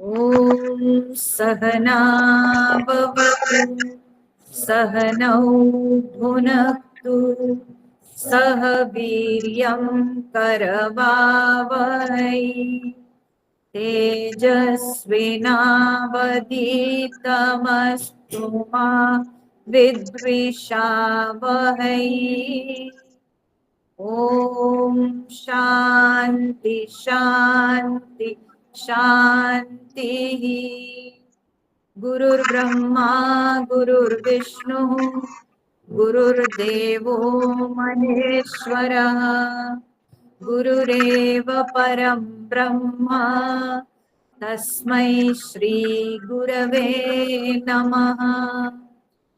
ॐ सहना भवतु सहनौ भुनक्तु सह वीर्यं करवावहै तेजस्विनावधीतमस्तु मा विद्विषावहै। ॐ शान्ति शान्ति शान्तिः। गुरुर्ब्रह्मा गुरुर्विष्णुः गुरुर्देवो महेश्वरः गुरुरेव परं ब्रह्मा तस्मै श्री गुरवे नमः।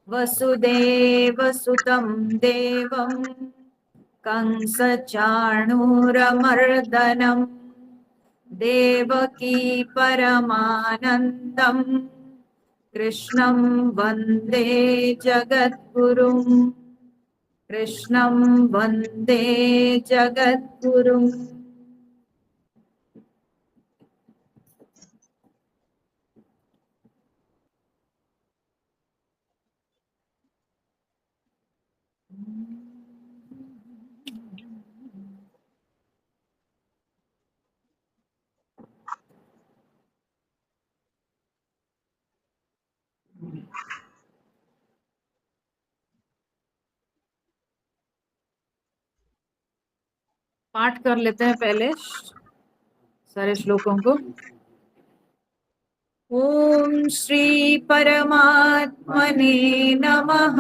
वसुदेवसुतं देवं कंसचाणूरमर्दनम् देवकी परमानन्दम् कृष्णं वन्दे जगद्गुरुम् कृष्णं वन्दे जगद्गुरुम्। पाठ कर लेते हैं पहले सारे श्लोकों को। ओम श्री परमात्मने नमः।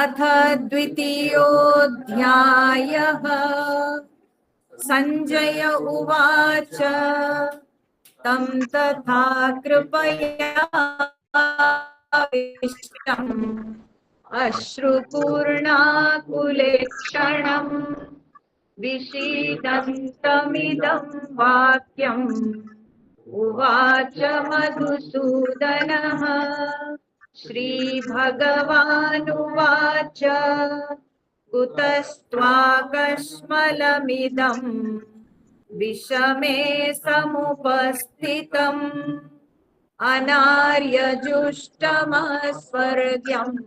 अथ द्वितीयोऽध्यायः। संजय उवाच तं तथा कृपयाविष्टम् अश्रुपूर्णाकुलेक्षणम् विषीदन्तमिदं वाक्यम् उवाच मधुसूदनः। श्रीभगवानुवाच कुतस्त्वाकश्मलमिदम् विषमे समुपस्थितम् अनार्यजुष्टमस्वर्ग्यम्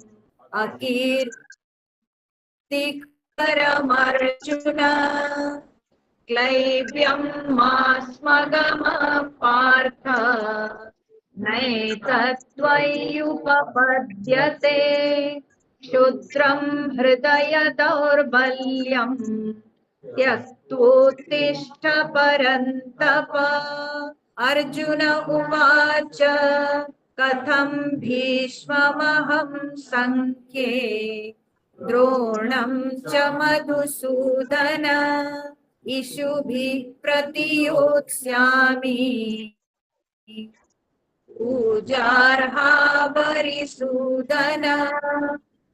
अकीर्तिकरमर्जुन। क्लैब्यं मास्मगमः पार्थ नैतत्त्वय्युपपद्यते। क्षुद्रं हृदय दौर्बल्यम् त्यक्तोत्तिष्ठ परन्तप। अर्जुन उवाच कथं भीष्ममहं संख्ये द्रोणं च मधुसूदन इषुभिः प्रतियोत्स्यामि पूजार्हा वरिसूदन।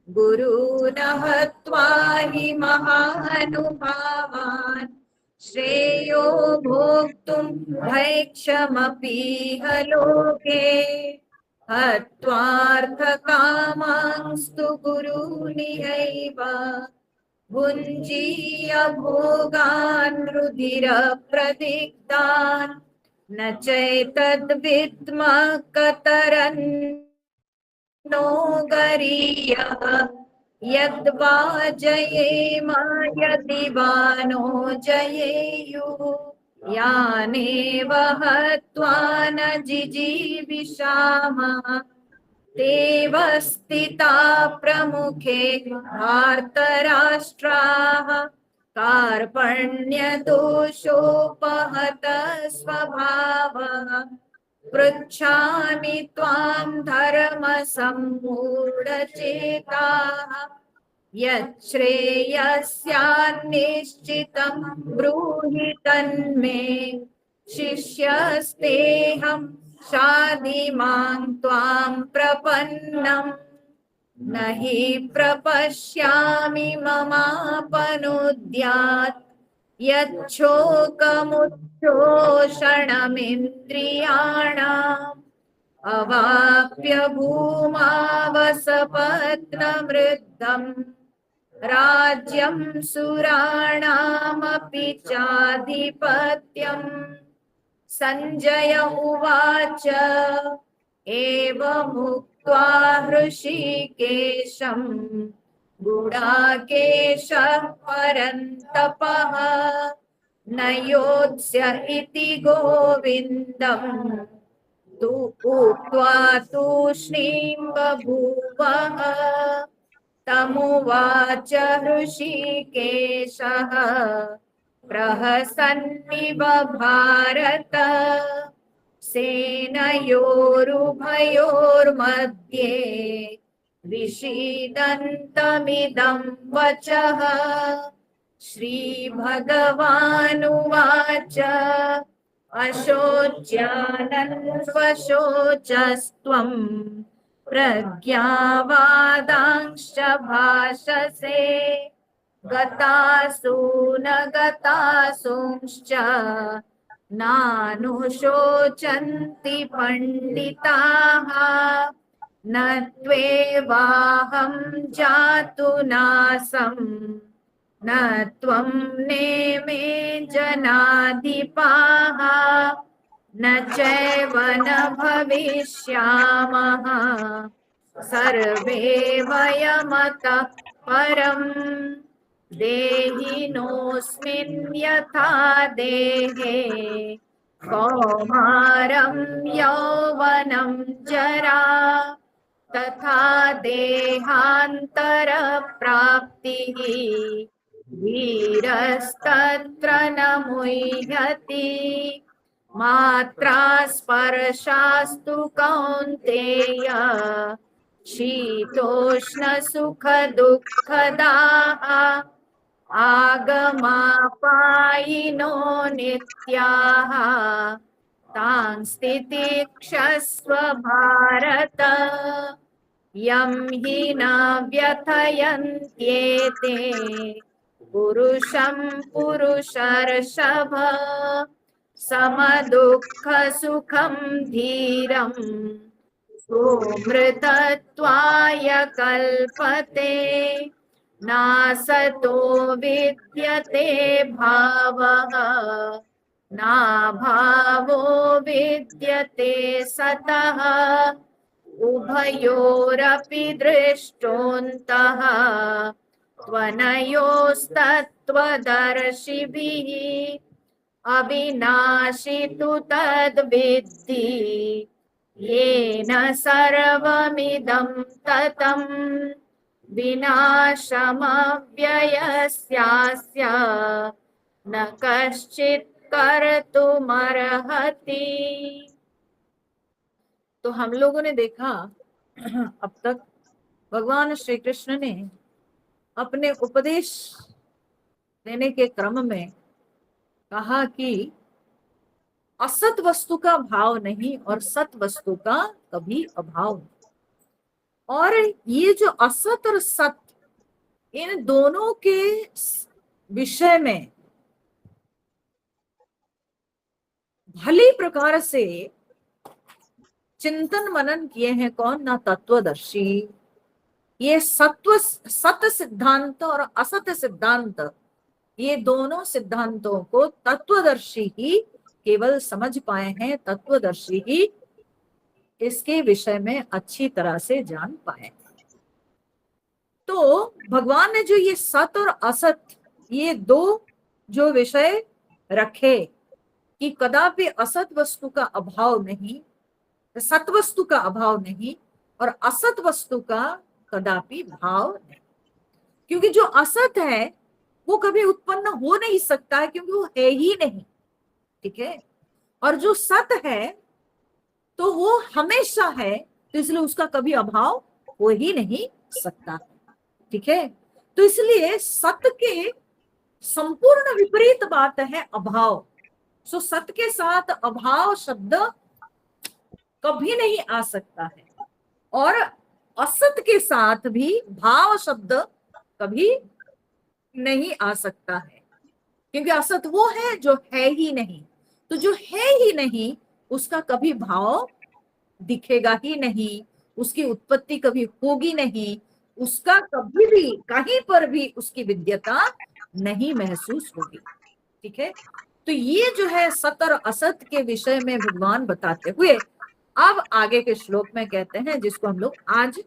गुरून् हत्वा हि महानुभावान् श्रेयो भोक्तुं भैक्षमपीह लोके। हत्वार्थकामांस्तु गुरूनिहैव भुञ्जीय भोगान् रुधिरप्रदिग्धान् न चैतद्विद्मः कतरन्नो गरीयः। यद्वा जयेम यदि वा नो जयेयुः। यानेव हत्वा न जिजीविषामः तेव स्थिता प्रमुखे धार्तराष्ट्राः। कार्पण्यदोषोपहत स्वभावः पृच्छामि त्वां धर्मसम्मूढचेताः। यच्छ्रेयस्यान्निश्चितं ब्रूहि तन्मे शिष्यस्तेऽहं शाधि मां त्वां प्रपन्नम्। न हि प्रपश्यामि ममापनुद्यात् यच्छोकमुच्छोषणमिन्द्रियाणाम् अवाप्य भूमावसपत्नमृद्धम् राज्यं सुराणामपि चाधिपत्यम्। संजय उवाच एवमुक्त्वा हृषीकेशं गुडाकेशः परन्तपः न योत्स्य इति गोविन्दम् तु उक्त्वा तूष्णीं बभूवः तमुवाच हृषीकेशः प्रहसन्निव भारत सेनयोरुभयोर्मध्ये विषीदन्तमिदं वचः श्रीभगवानुवाच अशोच्यानन्वशोचस्त्वं प्रज्ञावादांश्च भाषसे गतासु न गतासूंश्च नानुशोचन्ति पंडिताः न त्वेवाहं जातु नासं न त्वं नेमे जनाधिपाः न चैव न भविष्यामः सर्वे वयमतः परम् देहिनोऽस्मिन् यथा देहे कौमारं यौवनं जरा तथा देहान्तरप्राप्तिः धीरस्तत्र न मुह्यति मात्रा स्पर्शास्तु कौन्तेय शीतोष्ण सुख दुःखदाः आगमापायिनो नित्याः तान् स्थितिक्षस्व भारत यं हि न व्यथयन्त्येते पुरुषं पुरुषर्षभ समदुःखसुखं धीरम् सोऽमृतत्वाय कल्पते नासतो विद्यते भावः नाभावो विद्यते सतः उभयोरपि दृष्टोऽन्तः त्वनयोस्तत्त्वदर्शिभिः अविनाशी तु तद्विद्धि येन सर्वमिदं ततं विनाशमव्ययस्यास्य न कश्चित् कर्तुमर्हति। तो हम लोगों ने देखा अब तक भगवान श्री कृष्ण ने अपने उपदेश देने के क्रम में कहा कि असत वस्तु का भाव नहीं और सत वस्तु का कभी अभाव नहीं। और ये जो असत और सत इन दोनों के विषय में भली प्रकार से चिंतन मनन किए हैं कौन? ना तत्वदर्शी। ये सत सिद्धांत और असत सिद्धांत, ये दोनों सिद्धांतों को तत्वदर्शी ही केवल समझ पाए हैं, तत्वदर्शी ही इसके विषय में अच्छी तरह से जान पाए। तो भगवान ने जो ये सत और असत, ये दो जो विषय रखे कि कदापि असत वस्तु का अभाव नहीं, सत वस्तु का अभाव नहीं और असत वस्तु का कदापि भाव नहीं, क्योंकि जो असत है वो कभी उत्पन्न हो नहीं सकता है क्योंकि वो है ही नहीं, ठीक है। और जो सत है तो वो हमेशा है, तो इसलिए उसका कभी अभाव हो ही नहीं सकता, ठीक है। तो इसलिए सत के संपूर्ण विपरीत बात है अभाव। सो सत के साथ अभाव शब्द कभी नहीं आ सकता है और असत के साथ भी भाव शब्द कभी नहीं आ सकता है, क्योंकि असत वो है जो है ही नहीं। तो जो है ही नहीं उसका कभी भाव दिखेगा ही नहीं, उसकी उत्पत्ति कभी होगी नहीं, उसका कभी भी कहीं पर भी उसकी विद्यता नहीं महसूस होगी, ठीक है। तो ये जो है सत और असत के विषय में भगवान बताते हुए अब आगे के श्लोक में कहते हैं, जिसको हम लोग आज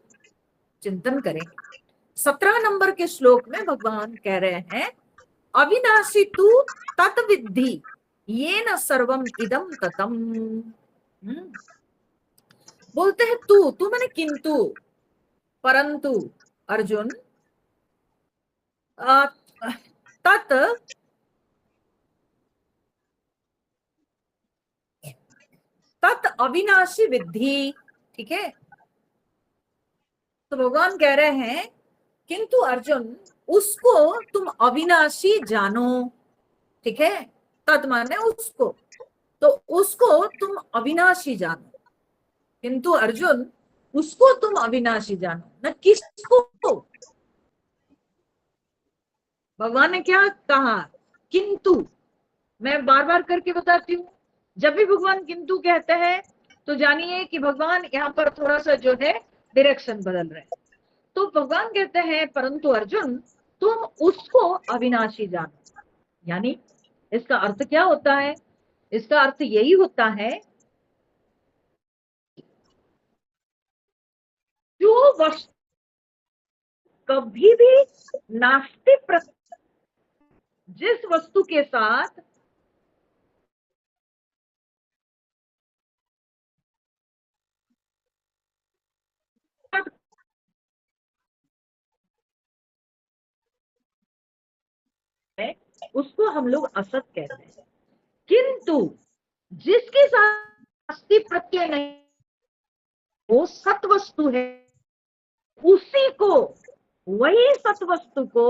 चिंतन करेंगे। 17 नंबर के श्लोक में भगवान कह रहे हैं, अविनाशी तू तत्विद्धि येन सर्वम इदम ततम। बोलते हैं तू माने किंतु, परंतु अर्जुन, तत् तत् अविनाशी विद्धि। ठीक है, तो भगवान कह रहे हैं किंतु अर्जुन उसको तुम अविनाशी जानो। ठीक है, तत् माने उसको, तो उसको तुम अविनाशी जानो, किंतु अर्जुन उसको तुम अविनाशी जानो, न किसको। भगवान ने क्या कहा, किंतु। मैं बार बार करके बताती हूँ, जब भी भगवान किंतु कहते हैं तो जानिए कि भगवान यहाँ पर थोड़ा सा जो है डायरेक्शन बदल रहे हैं। तो भगवान कहते हैं परंतु अर्जुन तुम उसको अविनाशी जानो। यानी इसका अर्थ क्या होता है, इसका अर्थ यही होता है जो वस्तु कभी भी नास्ति, जिस वस्तु के साथ है उसको हम लोग असत कहते हैं, किंतु जिसके साथ अस्थि प्रत्यय नहीं, वो सत वस्तु है, उसी को, वही सत वस्तु को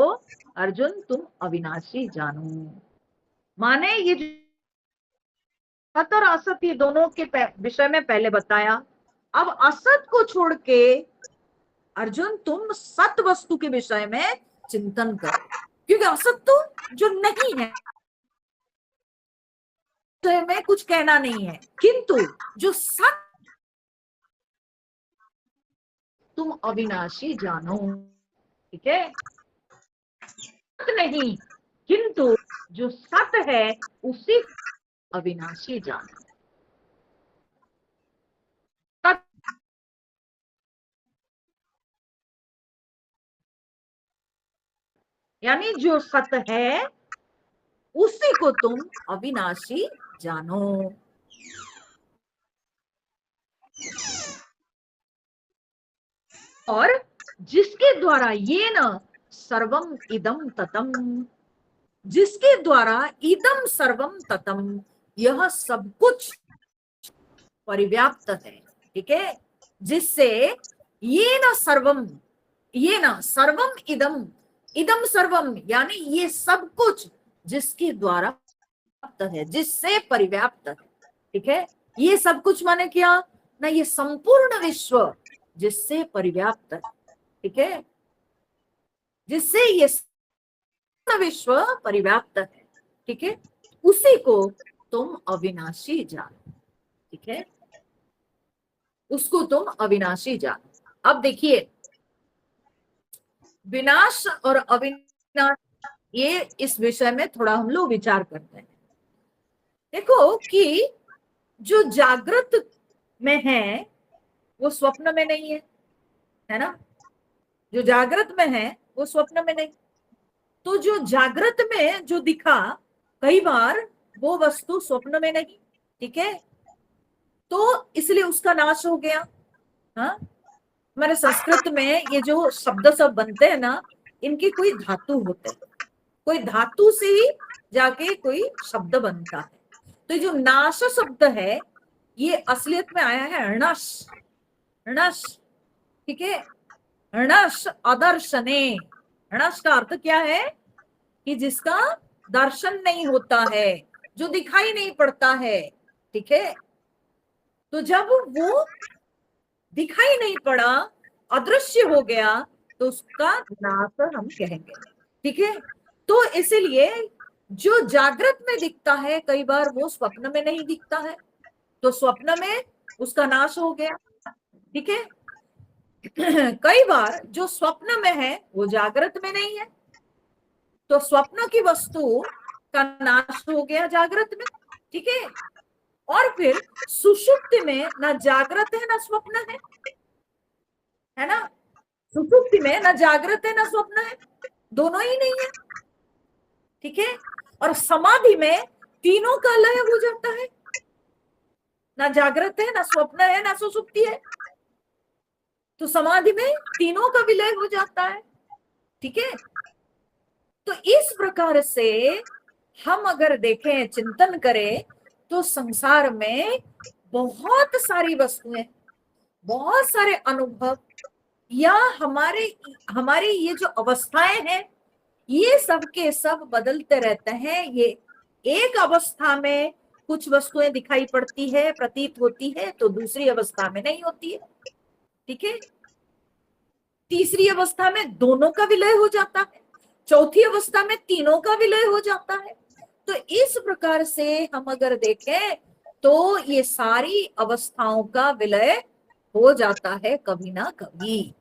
अर्जुन तुम अविनाशी जानो। माने ये सत और असत ये दोनों के विषय में पहले बताया, अब असत को छोड़ के अर्जुन तुम सत वस्तु के विषय में चिंतन करो, क्योंकि असत तो जो नहीं है में कुछ कहना नहीं है, किंतु जो सत तुम अविनाशी जानो। ठीक है, नहीं, किंतु जो सत है उसी अविनाशी जानो। यानी जो सत है उसी को तुम अविनाशी जानो। और जिसके द्वारा ये न सर्वम इदम ततम, जिसके द्वारा इदम सर्वम ततम, यह सब कुछ परिव्याप्त है। ठीक है, जिससे ये न सर्वम, ये न सर्वम इदम, इदम सर्वम यानी ये सब कुछ जिसके द्वारा व्याप्त है, जिससे परिव्याप्त है। ठीक है, ये सब कुछ माने क्या ना, ये संपूर्ण विश्व जिससे परिव्याप्त है। ठीक है, जिससे ये विश्व परिव्याप्त है। ठीक है, उसी को तुम अविनाशी जानो। ठीक है, उसको तुम अविनाशी जानो। अब देखिए, विनाश और अविनाश, ये इस विषय में थोड़ा हम लोग विचार करते हैं। देखो कि जो जागृत में है वो स्वप्न में नहीं है ना, जो जागृत में है वो स्वप्न में नहीं। तो जो जागृत में जो दिखा, कई बार वो वस्तु स्वप्न में नहीं। ठीक है, तो इसलिए उसका नाश हो गया। हाँ, हमारे संस्कृत में ये जो शब्द सब बनते हैं ना, इनके कोई धातु होते हैं, कोई धातु से ही जाके कोई शब्द बनता है। तो जो नाश शब्द है ये असलियत में आया है णश, णश। ठीक है, णश अदर्शने, णश का अर्थ क्या है कि जिसका दर्शन नहीं होता है, जो दिखाई नहीं पड़ता है। ठीक है, तो जब वो दिखाई नहीं पड़ा, अदृश्य हो गया, तो उसका नाश हम कहेंगे। ठीक है, तो इसलिए जो जागृत में दिखता है कई बार वो स्वप्न में नहीं दिखता है, तो स्वप्न में उसका नाश हो गया। ठीक है, कई बार जो स्वप्न में है वो जागृत में नहीं है, तो स्वप्न की वस्तु का नाश हो गया जागृत में, ठीक है। और फिर सुषुप्ति में ना जागृत है ना स्वप्न है ना। सुषुप्ति में ना जागृत है ना स्वप्न है, दोनों ही नहीं है, ठीक है। और समाधि में तीनों का लय हो जाता है, ना जागृत है ना स्वप्न है ना सुषुप्ति है, तो समाधि में तीनों का विलय हो जाता है, ठीक है। तो इस प्रकार से हम अगर देखें, चिंतन करें, तो संसार में बहुत सारी वस्तुएं, बहुत सारे अनुभव, या हमारे हमारी ये जो अवस्थाएं हैं, ये सब के सब बदलते रहते हैं। ये एक अवस्था में कुछ वस्तुएं दिखाई पड़ती है, प्रतीत होती है, तो दूसरी अवस्था में नहीं होती है, ठीक है। तीसरी अवस्था में दोनों का विलय हो जाता है, चौथी अवस्था में तीनों का विलय हो जाता है। तो इस प्रकार से हम अगर देखें तो ये सारी अवस्थाओं का विलय हो जाता है कभी ना कभी,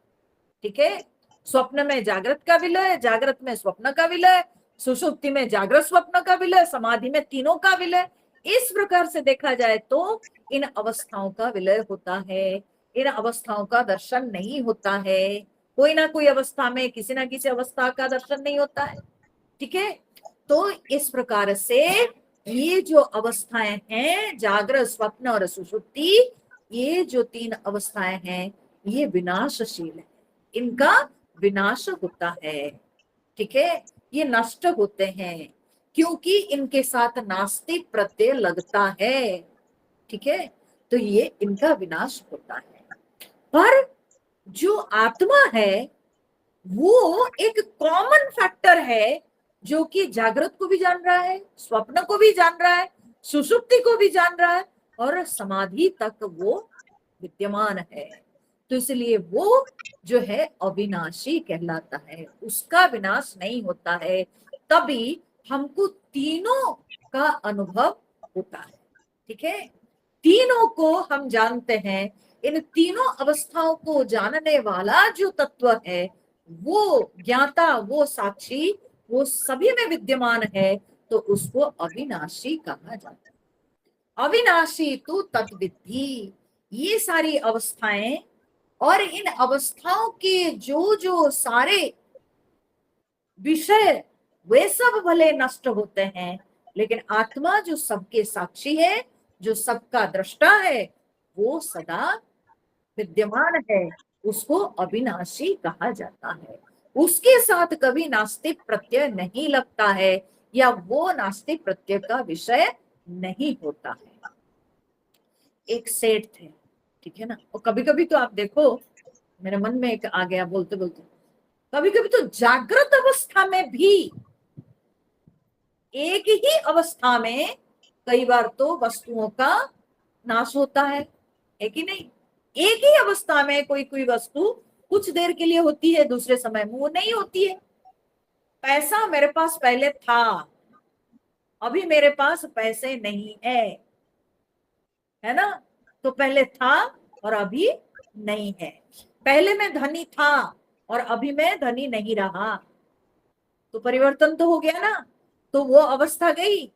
ठीक है। स्वप्न में जागृत का विलय, जागृत में स्वप्न का विलय, सुषुप्ति में जागृत स्वप्न का विलय, समाधि में तीनों का विलय। इस प्रकार से देखा जाए तो इन अवस्थाओं का विलय होता है, इन अवस्थाओं का दर्शन नहीं होता है। कोई ना कोई अवस्था में किसी ना किसी अवस्था का दर्शन नहीं होता है, ठीक है। तो इस प्रकार से ये जो अवस्थाएं हैं, जागृत स्वप्न और सुषुप्ति, ये जो तीन अवस्थाएं हैं, ये विनाशशील है, इनका विनाश होता है, ठीक है। ये नष्ट होते हैं क्योंकि इनके साथ नास्तिक प्रत्यय लगता है, ठीक है। तो ये इनका विनाश होता है। पर जो आत्मा है वो एक कॉमन फैक्टर है, जो कि जागृत को भी जान रहा है, स्वप्न को भी जान रहा है, सुषुप्ति को भी जान रहा है, और समाधि तक वो विद्यमान है। तो इसलिए वो जो है अविनाशी कहलाता है, उसका विनाश नहीं होता है, तभी हमको तीनों का अनुभव होता है, ठीक है। तीनों को हम जानते हैं। इन तीनों अवस्थाओं को जानने वाला जो तत्व है, वो ज्ञाता, वो साक्षी, वो सभी में विद्यमान है, तो उसको अविनाशी कहा जाता है। अविनाशी तू तद्विद्धि, ये सारी अवस्थाएं और इन अवस्थाओं के जो जो सारे विषय, वे सब भले नष्ट होते हैं, लेकिन आत्मा जो सबके साक्षी है, जो सबका दृष्टा है, वो सदा विद्यमान है, उसको अविनाशी कहा जाता है। उसके साथ कभी नास्तिक प्रत्यय नहीं लगता है, या वो नास्तिक प्रत्यय का विषय नहीं होता है। एक सेठ थे, ठीक है ना, और कभी कभी तो आप देखो, मेरे मन में एक आ गया बोलते बोलते, कभी कभी तो जागृत अवस्था में भी, एक ही अवस्था में कई बार तो वस्तुओं का नाश होता है कि नहीं। एक ही अवस्था में कोई कोई वस्तु कुछ देर के लिए होती है, दूसरे समय में वो नहीं होती है। पैसा मेरे पास पहले था, अभी मेरे पास पैसे नहीं है ना। तो पहले था और अभी नहीं है। पहले मैं धनी था और अभी मैं धनी नहीं रहा, तो परिवर्तन तो हो गया ना। तो वो अवस्था गई,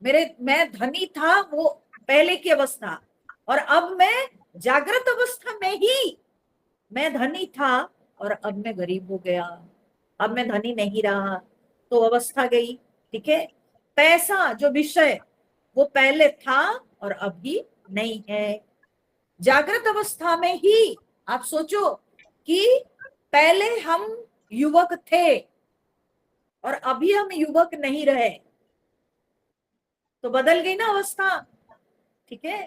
मैं धनी था वो पहले की अवस्था, और अब मैं जागृत अवस्था में ही मैं धनी था और अब मैं गरीब हो गया, अब मैं धनी नहीं रहा, तो अवस्था गई, ठीक है। पैसा जो विषय, वो पहले था और अभी नहीं है। जागृत अवस्था में ही आप सोचो कि पहले हम युवक थे और अभी हम युवक नहीं रहे, तो बदल गई ना अवस्था, ठीक है।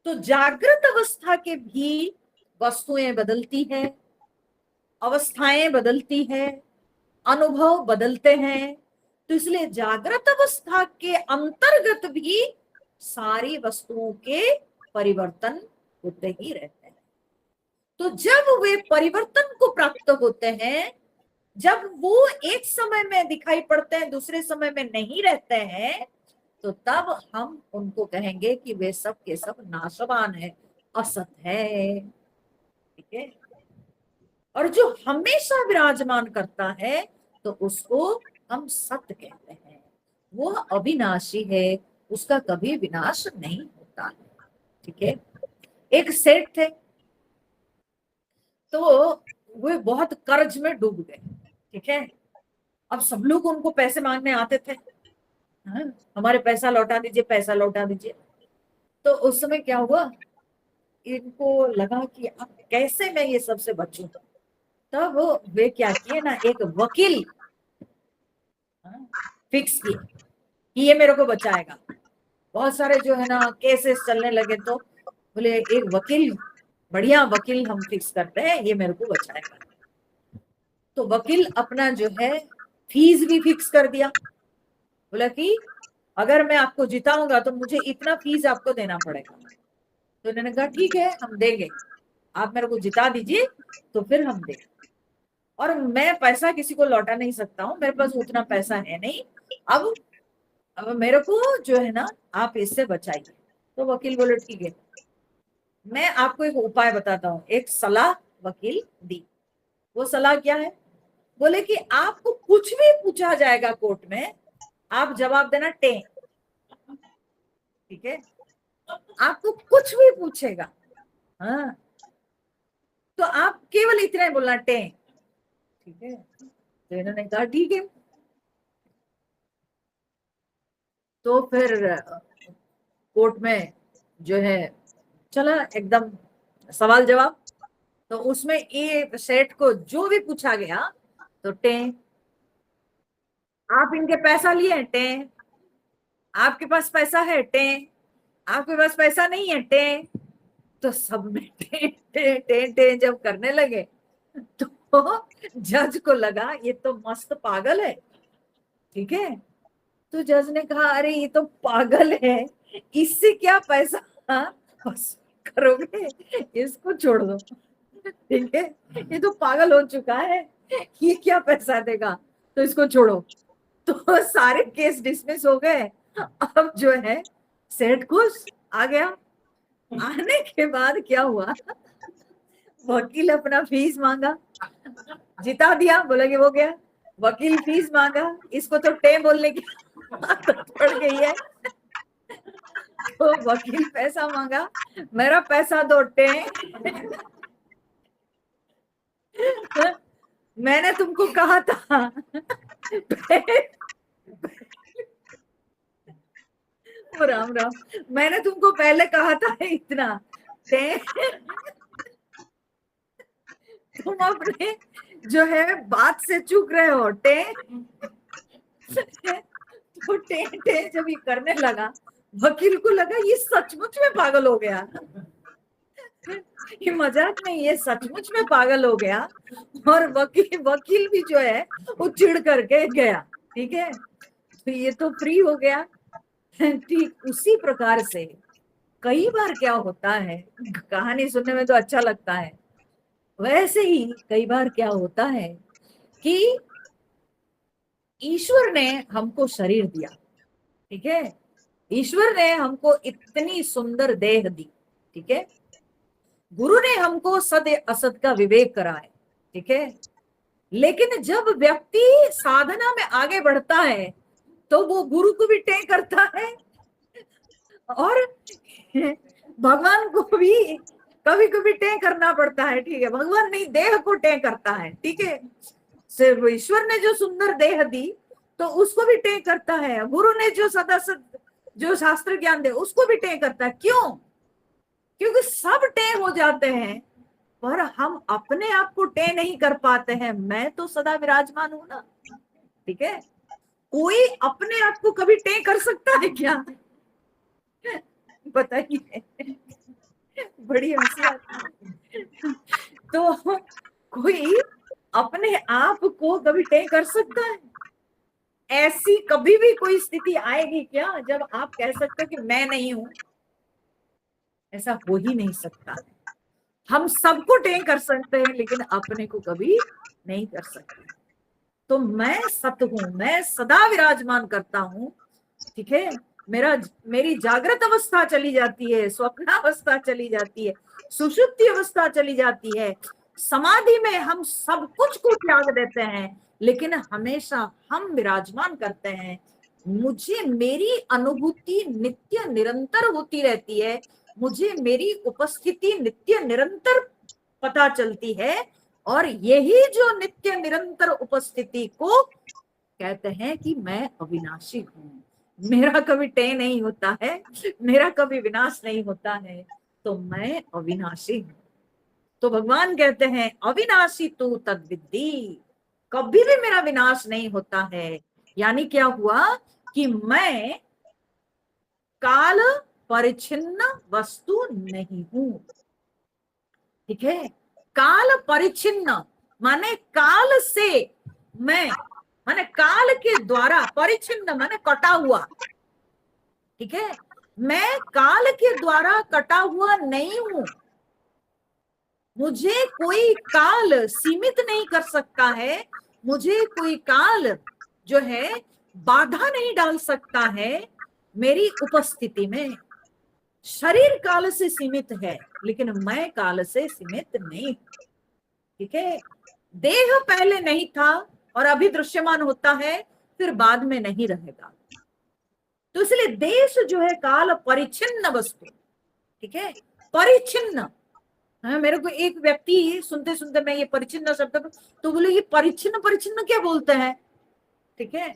तो जागृत अवस्था के भी वस्तुएं बदलती है, अवस्थाएं बदलती है, अनुभव बदलते हैं। तो इसलिए जागृत अवस्था के अंतर्गत भी सारी वस्तुओं के परिवर्तन होते ही रहते हैं। तो जब वे परिवर्तन को प्राप्त होते हैं, जब वो एक समय में दिखाई पड़ते हैं, दूसरे समय में नहीं रहते हैं, तो तब हम उनको कहेंगे कि वे सब के सब नाशवान है, असत है, ठीक है। और जो हमेशा विराजमान करता है, तो उसको हम सत्य कहते हैं। वो अविनाशी है, उसका कभी विनाश नहीं होता। ठीक है। एक सेठ थे, तो वो बहुत कर्ज में डूब गए। ठीक है। अब सब लोग उनको पैसे मांगने आते थे, हाँ, हमारे पैसा लौटा दीजिए, पैसा लौटा दीजिए। तो उस समय क्या हुआ, इनको लगा कि अब कैसे मैं ये सबसे बचूं। तब वे क्या किए ना, एक वकील फिक्स किए कि ये मेरे को बचाएगा। बहुत सारे जो है ना केसेस चलने लगे, तो बोले एक वकील, बढ़िया वकील हम फिक्स करते हैं, ये मेरे को बचाएगा। तो वकील अपना जो है फीस भी फिक्स कर दिया। बोला कि अगर मैं आपको जिताऊंगा तो मुझे इतना फीस आपको देना पड़ेगा। तो उन्होंने कहा ठीक है, हम देंगे, आप मेरे को जिता दीजिए तो फिर हम देंगे। और मैं पैसा किसी को लौटा नहीं सकता हूँ, मेरे पास उतना पैसा है नहीं। अब मेरे को जो है ना आप इससे बचाइए। तो वकील बोले ठीक है, मैं आपको एक उपाय बताता हूँ, एक सलाह वकील दी। वो सलाह क्या है, बोले कि आपको कुछ भी पूछा जाएगा कोर्ट में, आप जवाब देना टे। ठीक है। आपको कुछ भी पूछेगा, हाँ, तो आप केवल इतना ही बोलना टे। ठीक है। तो इन्होंने कहा ठीक है। तो फिर कोर्ट में जो है चला एकदम सवाल जवाब। तो उसमें ये सेठ को जो भी पूछा गया तो टे, आप इनके पैसा लिए टे, आपके पास पैसा है टे, आपके पास पैसा नहीं है टे। तो सब में टे टे टे टे जब करने लगे, तो जज को लगा ये तो मस्त पागल है। ठीक है। तो जज ने कहा अरे ये तो पागल है, इससे क्या पैसा वसूल करोगे, इसको छोड़ दो। ठीक है। ये तो पागल हो चुका है, ये क्या पैसा देगा, तो इसको छोड़ो। तो सारे केस डिसमिस हो गए। अब जो है सेठ खुश आ गया। आने के बाद क्या हुआ, वकील अपना फीस मांगा, जिता दिया, बोला कि वो गया। वकील फीस मांगा, इसको तो टे बोलने की आदत पड़ गई है। तो वकील पैसा मांगा, मेरा पैसा दो टे। मैंने तुमको कहा था राम राम, मैंने तुमको पहले कहा था इतना टे, तुम अपने जो है बात से चूक रहे हो टे। तो टे टे जब ये करने लगा, वकील को लगा ये सचमुच में पागल हो गया, ये मजाक नहीं, ये सचमुच में पागल हो गया। और वकील भी जो है वो चिढ़ करके गया। ठीक है। तो ये तो फ्री हो गया। ठीक उसी प्रकार से कई बार क्या होता है, कहानी सुनने में तो अच्छा लगता है, वैसे ही कई बार क्या होता है कि ईश्वर ने हमको शरीर दिया। ठीक है। ईश्वर ने हमको इतनी सुंदर देह दी। ठीक है। गुरु ने हमको सद असत का विवेक कराया। ठीक है। लेकिन जब व्यक्ति साधना में आगे बढ़ता है तो वो गुरु को भी टें करता है, और भगवान को भी कभी कभी टें करना पड़ता है। ठीक है। भगवान नहीं, देह को टें करता है। ठीक है। सिर्फ ईश्वर ने जो सुंदर देह दी तो उसको भी टें करता है, गुरु ने जो सदा जो शास्त्र ज्ञान दे उसको भी टें करता है। क्यों? क्योंकि सब टें हो जाते हैं, पर हम अपने आप को टे नहीं कर पाते हैं। मैं तो सदा विराजमान हूं ना। ठीक है। कोई अपने आप को कभी टे कर सकता है क्या? बताइए, बड़ी हंसी आती है। तो कोई अपने आप को कभी टे कर सकता है? ऐसी कभी भी कोई स्थिति आएगी क्या जब आप कह सकते हो कि मैं नहीं हूं? ऐसा हो ही नहीं सकता। हम सबको टे कर सकते हैं लेकिन अपने को कभी नहीं कर सकते। तो मैं सत हूं, मैं सदा विराजमान करता हूं। ठीक है। मेरी जागृत अवस्था चली जाती है, स्वप्नावस्था चली जाती है, सुषुप्ति अवस्था चली जाती है, समाधि में हम सब कुछ को त्याग देते हैं, लेकिन हमेशा हम विराजमान करते हैं। मुझे मेरी अनुभूति नित्य निरंतर होती रहती है, मुझे मेरी उपस्थिति नित्य निरंतर पता चलती है, और यही जो नित्य निरंतर उपस्थिति को कहते हैं कि मैं अविनाशी हूं, मेरा कभी टय नहीं होता है, मेरा कभी विनाश नहीं होता है, तो मैं अविनाशी हूं। तो भगवान कहते हैं अविनाशी तू तद विद्धि, कभी भी मेरा विनाश नहीं होता है। यानी क्या हुआ कि मैं काल परिच्छिन्न वस्तु नहीं हूं। ठीक है, काल परिच्छिन्न माने काल से मैं, माने काल के द्वारा, परिच्छिन्न माने कटा हुआ। ठीक है, मैं काल के द्वारा कटा हुआ नहीं हूं, मुझे कोई काल सीमित नहीं कर सकता है, मुझे कोई काल जो है बाधा नहीं डाल सकता है मेरी उपस्थिति में। शरीर काल से सीमित है, लेकिन मैं काल से सीमित नहीं। ठीक है, देह पहले नहीं था और अभी दृश्यमान होता है, फिर बाद में नहीं रहेगा। तो इसलिए देश जो है काल परिच्छिन्न वस्तु। ठीक है, परिच्छिन्न। हाँ, मेरे को एक व्यक्ति सुनते सुनते मैं ये परिच्छिन्न शब्द, तो बोले ये परिच्छिन्न परिच्छिन्न क्या बोलते हैं। ठीक है,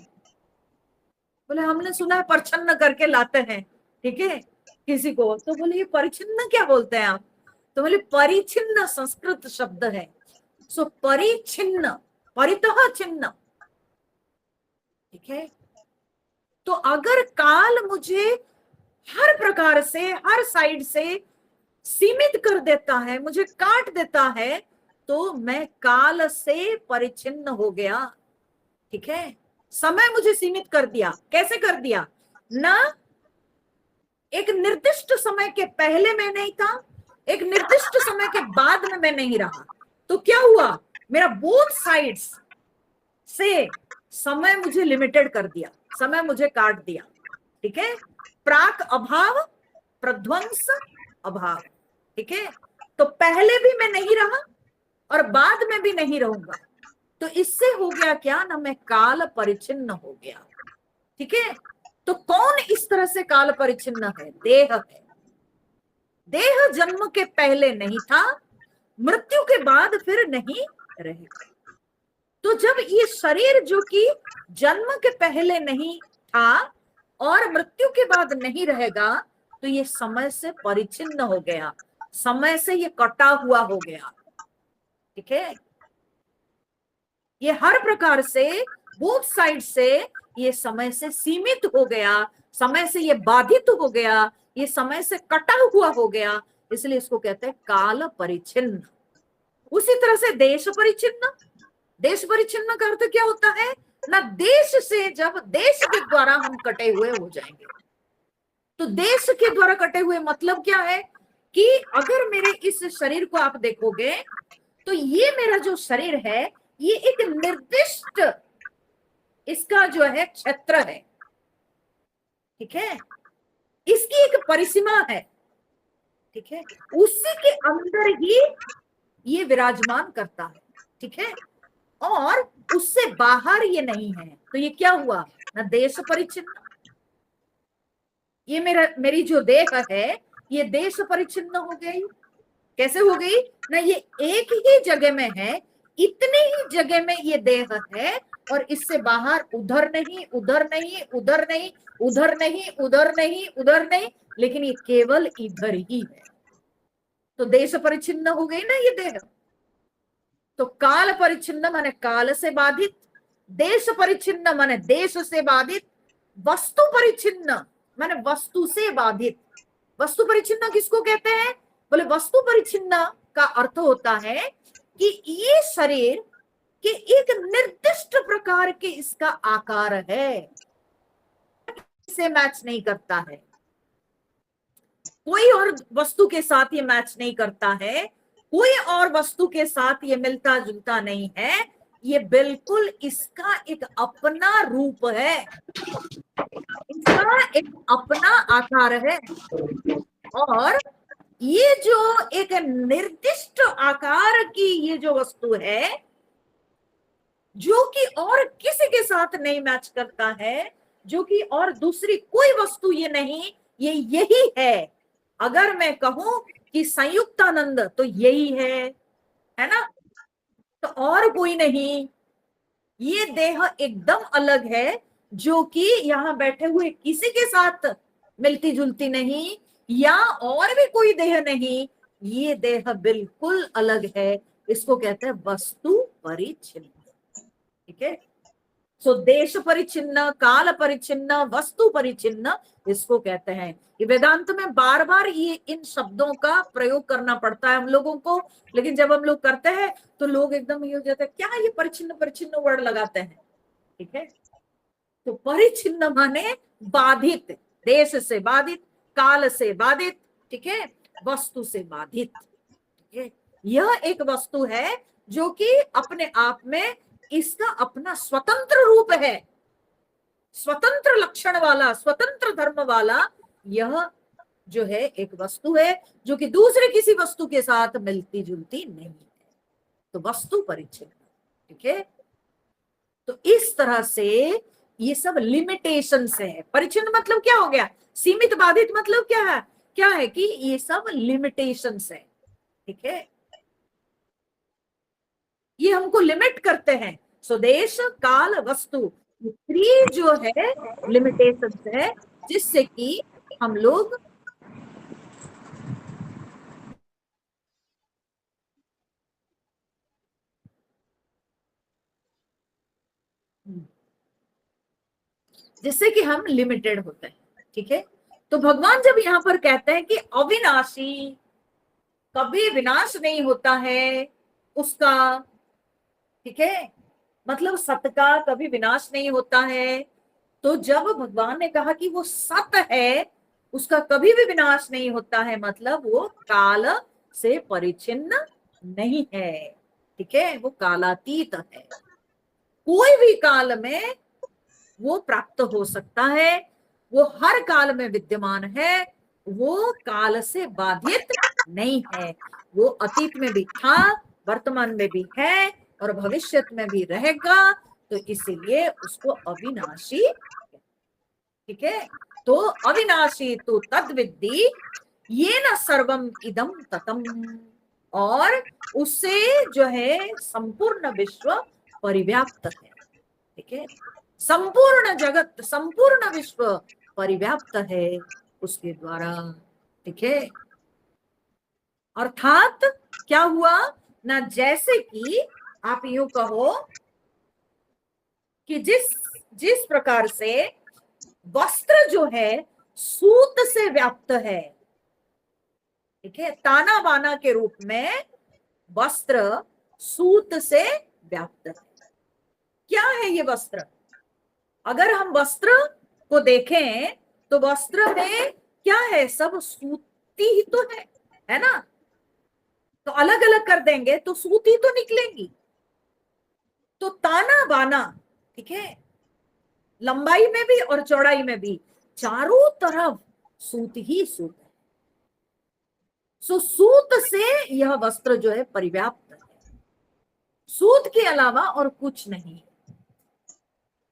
बोले हमने सुना है परछन्न करके लाते हैं, ठीक है, किसी को, तो बोले ये परिच्छिन्न क्या बोलते हैं आप। तो बोले परिच्छिन्न संस्कृत शब्द है। सो परिच्छिन्न, परितः छिन्न। ठीक है, तो अगर काल मुझे हर प्रकार से, हर साइड से सीमित कर देता है, मुझे काट देता है, तो मैं काल से परिच्छिन्न हो गया। ठीक है, समय मुझे सीमित कर दिया। कैसे कर दिया ना, एक निर्दिष्ट समय के पहले मैं नहीं था, एक निर्दिष्ट समय के बाद में मैं नहीं रहा, तो क्या हुआ, मेरा बोथ साइड्स से समय मुझे लिमिटेड कर दिया, समय मुझे काट दिया। ठीक है, प्राक अभाव, प्रध्वंस अभाव। ठीक है, तो पहले भी मैं नहीं रहा और बाद में भी नहीं रहूंगा, तो इससे हो गया क्या ना, मैं काल परिच्छिन्न हो गया। ठीक है, तो कौन इस तरह से काल परिच्छिन्न है, देह है। देह जन्म के पहले नहीं था, मृत्यु के बाद फिर नहीं रहेगा। तो जब ये शरीर जो कि जन्म के पहले नहीं था और मृत्यु के बाद नहीं रहेगा, तो ये समय से परिच्छिन्न हो गया, समय से ये कटा हुआ हो गया। ठीक है, ये हर प्रकार से, बोथ साइड से ये समय से सीमित हो गया, समय से ये बाधित हो गया, ये समय से कटा हुआ हो गया, इसलिए इसको कहते हैं काल परिच्छिन्न। उसी तरह से देश परिच्छिन्न। देश परिच्छिन्न का अर्थ क्या होता है ना, देश से, जब देश के द्वारा हम कटे हुए हो जाएंगे। तो देश के द्वारा कटे हुए मतलब क्या है कि अगर मेरे इस शरीर को आप देखोगे, तो ये मेरा जो शरीर है, ये एक निर्दिष्ट इसका जो है क्षेत्र है। ठीक है, इसकी एक परिसीमा है। ठीक है, उसी के अंदर ही ये विराजमान करता है। ठीक है, और उससे बाहर ये नहीं है, तो ये क्या हुआ ना, देश परिच्छिन्न। ये मेरी जो देह है, ये देश परिच्छिन्न हो गई। कैसे हो गई ना, ये एक ही जगह में है, इतनी ही जगह में ये देह है, और इससे बाहर उधर नहीं, उधर नहीं, उधर नहीं, उधर नहीं, उधर नहीं, उधर नहीं, लेकिन ये केवल इधर ही है। तो देश परिच्छिन्न हो गई ना ये देह। तो काल परिच्छिन्न माने काल से बाधित, देश परिच्छिन्न माने देश से बाधित, वस्तु परिच्छिन्न माने वस्तु से बाधित। वस्तु परिच्छिन्न किसको कहते हैं, बोले वस्तु परिच्छिन्न का अर्थ होता है कि ये शरीर के एक निर्दिष्ट प्रकार के इसका आकार है, इसे मैच नहीं करता है, कोई और वस्तु के साथ ये मैच नहीं करता है, कोई और वस्तु के साथ ये मिलता जुलता नहीं है, ये बिल्कुल इसका एक अपना रूप है, इसका एक अपना आकार है। और ये जो एक निर्दिष्ट आकार की ये जो वस्तु है, जो कि और किसी के साथ नहीं मैच करता है, जो कि और दूसरी कोई वस्तु ये नहीं, ये यही है। अगर मैं कहूं कि संयुक्तानंद तो यही है ना, तो और कोई नहीं। ये देह एकदम अलग है, जो कि यहाँ बैठे हुए किसी के साथ मिलती जुलती नहीं, या और भी कोई देह नहीं, ये देह बिल्कुल अलग है। इसको कहते हैं वस्तु परिच्छिन्न। ठीक है, सो देश परिचिन्न, काल परिचिन्न, वस्तु परिचिन्न, इसको कहते हैं। ये वेदांत में बार बार ये इन शब्दों का प्रयोग करना पड़ता है हम लोगों को, लेकिन जब हम लोग करते हैं तो लोग एकदम ये हो जाते हैं, क्या ये परिचिन्न परिचिन्न वर्ड लगाते हैं। ठीक है, तो परिचिन्न माने बाधित, देश से बाधित, काल से बाधित, ठीक है, वस्तु से बाधित। ठीक है, यह एक वस्तु है जो कि अपने आप में इसका अपना स्वतंत्र रूप है, स्वतंत्र लक्षण वाला, स्वतंत्र धर्म वाला यह जो है एक वस्तु है, जो कि दूसरे किसी वस्तु के साथ मिलती जुलती नहीं है। तो वस्तु परिच्छिन्न। ठीक है, तो इस तरह से ये सब लिमिटेशन है। परिच्छिन्न मतलब क्या हो गया, सीमित, बाधित मतलब क्या है कि ये सब लिमिटेशन है। ठीक है, ये हमको लिमिट करते हैं। स्वदेश, काल, वस्तु, ये जो है लिमिटेशन है, जिससे कि हम लोग जिससे कि हम लिमिटेड होते हैं। ठीक है, तो भगवान जब यहाँ पर कहते हैं कि अविनाशी, कभी विनाश नहीं होता है उसका, ठीक है, मतलब सत का कभी विनाश नहीं होता है। तो जब भगवान ने कहा कि वो सत है, उसका कभी भी विनाश नहीं होता है, मतलब वो काल से परिचिन्न नहीं है। ठीक है, वो कालातीत है, कोई भी काल में वो प्राप्त हो सकता है, वो हर काल में विद्यमान है, वो काल से बाधित नहीं है। वो अतीत में भी था, वर्तमान में भी है और भविष्य में भी रहेगा, तो इसीलिए उसको अविनाशी। ठीक है, तो अविनाशी तो तद विद्धि ये न सर्वम इदम ततम, और उससे जो है संपूर्ण विश्व परिव्याप्त है। ठीक है, संपूर्ण जगत, संपूर्ण विश्व परिव्याप्त है उसके द्वारा। ठीक है, अर्थात क्या हुआ ना, जैसे कि आप यूं कहो कि जिस जिस प्रकार से वस्त्र जो है सूत से व्याप्त है, ठीक है, ताना बाना के रूप में वस्त्र सूत से व्याप्त है। क्या है ये वस्त्र? अगर हम वस्त्र को देखें तो वस्त्र में क्या है, सब सूती ही तो है ना, तो अलग अलग कर देंगे तो सूती तो निकलेंगी। तो ताना बाना, ठीक है, लंबाई में भी और चौड़ाई में भी चारों तरफ सूत ही सूत है। सो सूत से यह वस्त्र जो है परिव्याप्त है, सूत के अलावा और कुछ नहीं।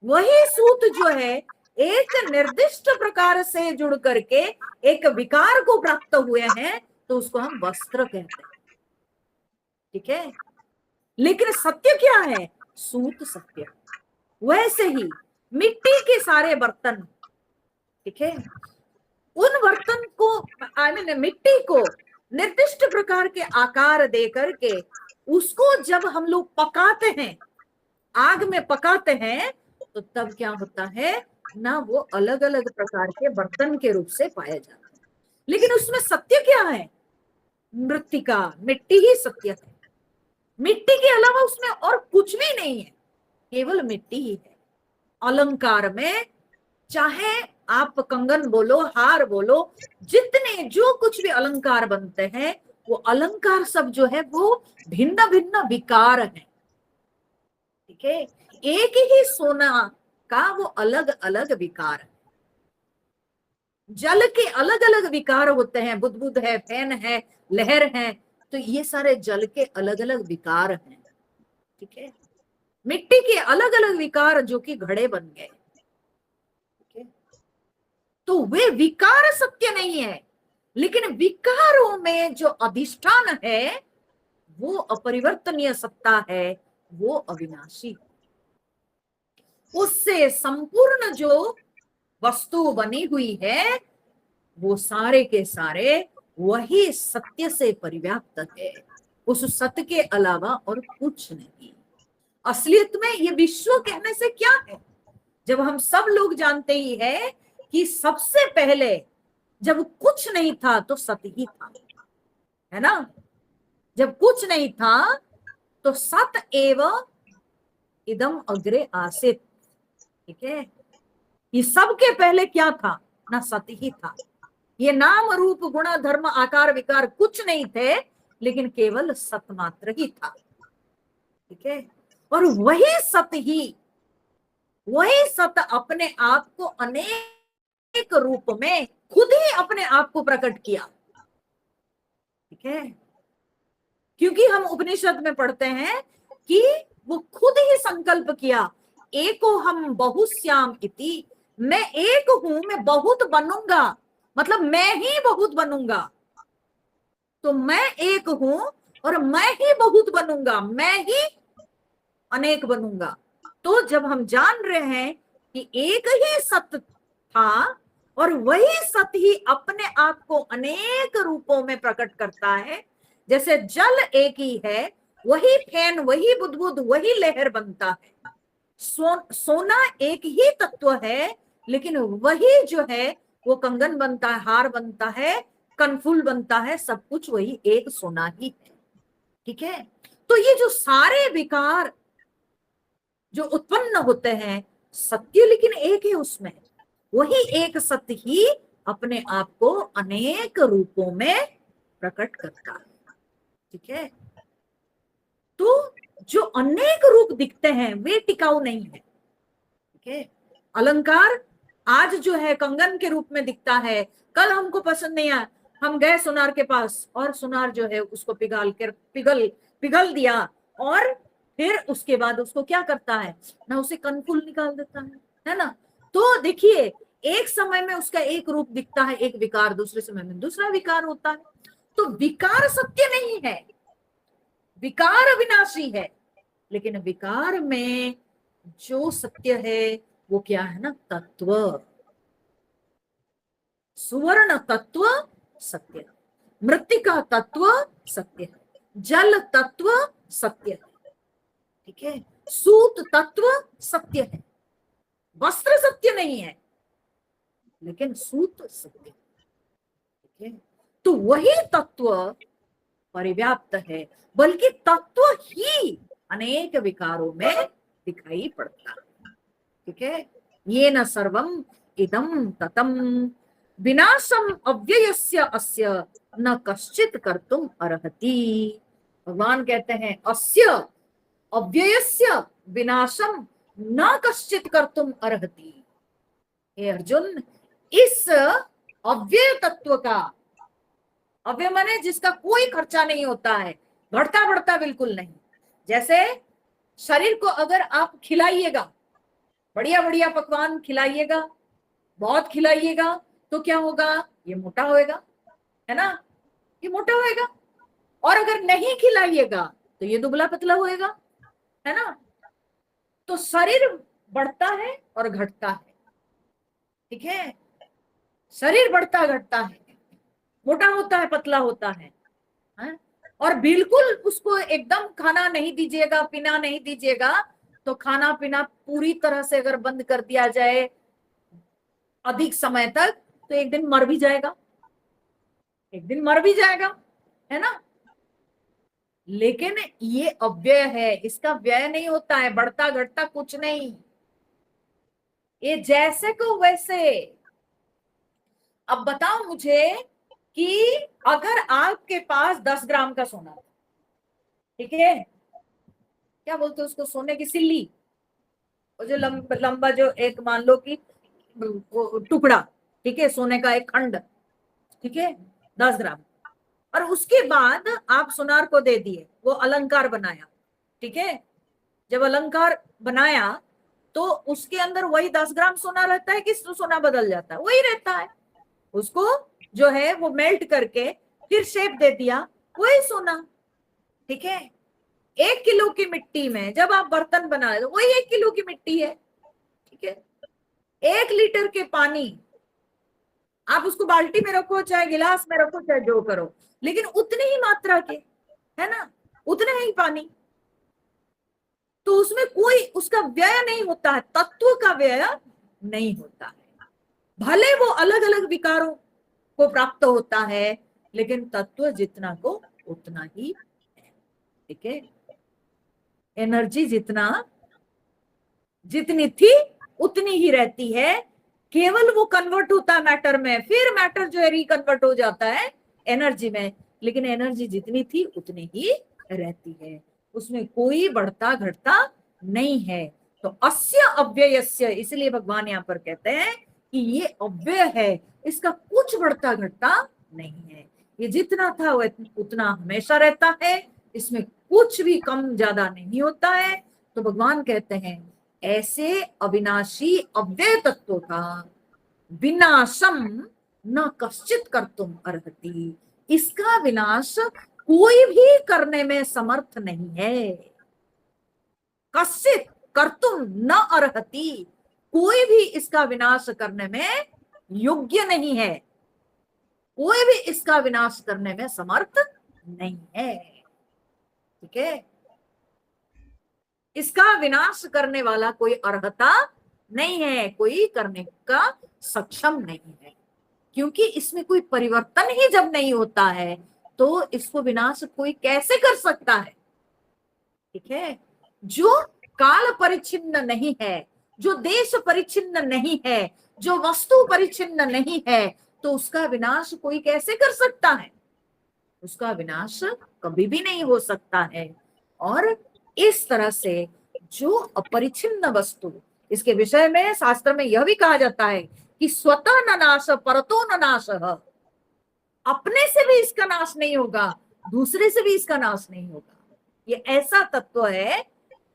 वही सूत जो है एक निर्दिष्ट प्रकार से जुड़ करके एक विकार को प्राप्त हुए हैं, तो उसको हम वस्त्र कहते हैं। ठीक है, लेकिन सत्य क्या है, सूत सत्य। वैसे ही मिट्टी के सारे बर्तन, ठीक है, उन बर्तन को मिट्टी को निर्दिष्ट प्रकार के आकार दे करके उसको जब हम लोग पकाते हैं, आग में पकाते हैं, तो तब क्या होता है ना, वो अलग अलग प्रकार के बर्तन के रूप से पाया जाता है। लेकिन उसमें सत्य क्या है, मृत्तिका, मिट्टी ही सत्य है। मिट्टी के अलावा उसमें और कुछ भी नहीं है, केवल मिट्टी ही है। अलंकार में चाहे आप कंगन बोलो, हार बोलो, जितने जो कुछ भी अलंकार बनते हैं, वो अलंकार सब जो है वो भिन्न भिन्न विकार है। ठीक है, एक ही सोना का वो अलग अलग विकार है। जल के अलग अलग विकार होते हैं, बुदबुद है, फैन है, लहर है, तो ये सारे जल के अलग अलग विकार हैं। ठीक है, मिट्टी के अलग अलग विकार जो कि घड़े बन गए। तो वे विकार सत्य नहीं है, लेकिन विकारों में जो अधिष्ठान है वो अपरिवर्तनीय सत्ता है, वो अविनाशी। उससे संपूर्ण जो वस्तु बनी हुई है वो सारे के सारे वही सत्य से परिव्याप्त है, उस सत्य के अलावा और कुछ नहीं। असलियत में ये विश्व कहने से क्या है, जब हम सब लोग जानते ही है कि सबसे पहले जब कुछ नहीं था तो सत्य ही था, है ना। जब कुछ नहीं था तो सत एव इदम अग्रे आसित, ठीक है। ये सबके पहले क्या था, ना सत्य ही था। ये नाम रूप गुण धर्म आकार विकार कुछ नहीं थे, लेकिन केवल सत मात्र ही था, ठीक है। और वही सत ही, वही सत अपने आप को अनेक रूप में खुद ही अपने आप को प्रकट किया, ठीक है। क्योंकि हम उपनिषद में पढ़ते हैं कि वो खुद ही संकल्प किया, एको हम बहुश्याम इति, मैं एक हूं, मैं बहुत बनूंगा, मतलब मैं ही बहुत बनूंगा। तो मैं एक हूं और मैं ही बहुत बनूंगा, मैं ही अनेक बनूंगा। तो जब हम जान रहे हैं कि एक ही सत्य था और वही सत्य ही अपने आप को अनेक रूपों में प्रकट करता है, जैसे जल एक ही है, वही फैन, वही बुदबुद, वही लहर बनता है। सोना एक ही तत्व है, लेकिन वही जो है वो कंगन बनता है, हार बनता है, कनफुल बनता है, सब कुछ वही एक सोना ही है, ठीक है। तो ये जो सारे विकार जो उत्पन्न होते हैं, सत्य लेकिन एक है उसमें, वही एक सत्य ही अपने आप को अनेक रूपों में प्रकट करता है, ठीक है। तो जो अनेक रूप दिखते हैं वे टिकाऊ नहीं है, ठीक है। अलंकार आज जो है कंगन के रूप में दिखता है, कल हमको पसंद नहीं आया, हम गए सुनार के पास और सुनार जो है उसको पिघल दिया, और फिर उसके बाद उसको क्या करता है ना, उसे कनफुल निकाल देता है ना। तो देखिए एक समय में उसका एक रूप दिखता है, एक विकार, दूसरे समय में दूसरा विकार होता है। तो विकार सत्य नहीं है, विकार अविनाशी है, लेकिन विकार में जो सत्य है वो क्या है ना, तत्व, सुवर्ण तत्व सत्य है, मृत्तिका तत्व सत्य है, जल तत्व सत्य है, ठीक है। सूत तत्व सत्य है, वस्त्र सत्य नहीं है, लेकिन सूत सत्य है, ठीक है। तो वही तत्व परिव्याप्त है, बल्कि तत्व ही अनेक विकारों में दिखाई पड़ता है, ठीक है। ये न सर्वम इदम ततम विनाशम अव्ययस्य अस्य न कश्चित कर्तुम अर्हति। भगवान कहते हैं अस्य अव्ययस्य विनाशम न कश्चित कर्तुम अर्हति। हे अर्जुन, इस अव्यय तत्व का, अव्यय माने जिसका कोई खर्चा नहीं होता है, घटता बढ़ता बिल्कुल नहीं। जैसे शरीर को अगर आप खिलाइएगा, बढ़िया बढ़िया पकवान खिलाइएगा, बहुत खिलाइएगा, तो क्या होगा, ये मोटा होएगा, है ना, ये मोटा होएगा। और अगर नहीं खिलाइएगा तो ये दुबला पतला होएगा, है ना। तो शरीर बढ़ता है और घटता है, ठीक है। शरीर बढ़ता घटता है, मोटा होता है, पतला होता है? और बिल्कुल उसको एकदम खाना नहीं दीजिएगा, पीना नहीं दीजिएगा, तो खाना पीना पूरी तरह से अगर बंद कर दिया जाए अधिक समय तक, तो एक दिन मर भी जाएगा, एक दिन मर भी जाएगा, है ना। लेकिन ये अव्यय है, इसका व्यय नहीं होता है, बढ़ता घटता कुछ नहीं, ये जैसे को वैसे। अब बताओ मुझे कि अगर आपके पास 10 ग्राम का सोना, ठीक है, क्या बोलते हैं उसको, सोने की सिल्ली, वो जो लंबा जो एक मान लो कि टुकड़ा, ठीक है, सोने का एक खंड, ठीक है, 10 ग्राम, और उसके बाद आप सुनार को दे दिए, वो अलंकार बनाया, ठीक है। जब अलंकार बनाया तो उसके अंदर वही 10 ग्राम सोना रहता है कि सोना बदल जाता है? वही रहता है। उसको जो है वो मेल्ट करके फिर शेप दे दिया, वही सोना। ठीक है। 1 किलो की मिट्टी में जब आप बर्तन बना रहे, वही 1 किलो की मिट्टी है। ठीक है। 1 लीटर के पानी, आप उसको बाल्टी में रखो चाहे गिलास में रखो चाहे जो करो, लेकिन उतनी ही मात्रा के, है ना, उतने ही पानी। तो उसमें कोई उसका व्यय नहीं होता है, तत्व का व्यय नहीं होता है। भले वो अलग अलग विकारों को प्राप्त होता है, लेकिन तत्व जितना को उतना ही है। ठीक है। एनर्जी जितनी थी उतनी ही रहती है, केवल वो कन्वर्ट होता है मैटर में, फिर मैटर जो है रिकन्वर्ट हो जाता है एनर्जी में, लेकिन एनर्जी जितनी थी उतनी ही रहती है, उसमें कोई बढ़ता घटता नहीं है। तो अस्य अव्ययस्य, इसलिए भगवान यहां पर कहते हैं कि ये अव्यय है, इसका कुछ बढ़ता घटता नहीं है, ये जितना था वो उतना हमेशा रहता है, इसमें कुछ भी कम ज्यादा नहीं होता है। तो भगवान कहते हैं ऐसे अविनाशी अव्यय तत्व का विनाशम न कश्चित कर्तुम अर्हति, इसका विनाश कोई भी करने में समर्थ नहीं है। कश्चित कर्तुम न अर्हति, कोई भी इसका विनाश करने में योग्य नहीं है, कोई भी इसका विनाश करने में समर्थ नहीं है। ठीक है। इसका विनाश करने वाला कोई अर्हता नहीं है, कोई करने का सक्षम नहीं है, क्योंकि इसमें कोई परिवर्तन ही जब नहीं होता है तो इसको विनाश कोई कैसे कर सकता है? ठीक है। जो काल परिच्छिन्न नहीं है, जो देश परिच्छिन्न नहीं है, जो वस्तु परिच्छिन्न नहीं है, तो उसका विनाश कोई कैसे कर सकता है? उसका विनाश कभी भी नहीं हो सकता है। और इस तरह से जो अपरिच्छिन्न वस्तु, इसके विषय में शास्त्र में यह भी कहा जाता है कि स्वतः न नाश परतो न नाश, अपने से भी इसका नाश नहीं होगा, दूसरे से भी इसका नाश नहीं होगा। ये ऐसा तत्व है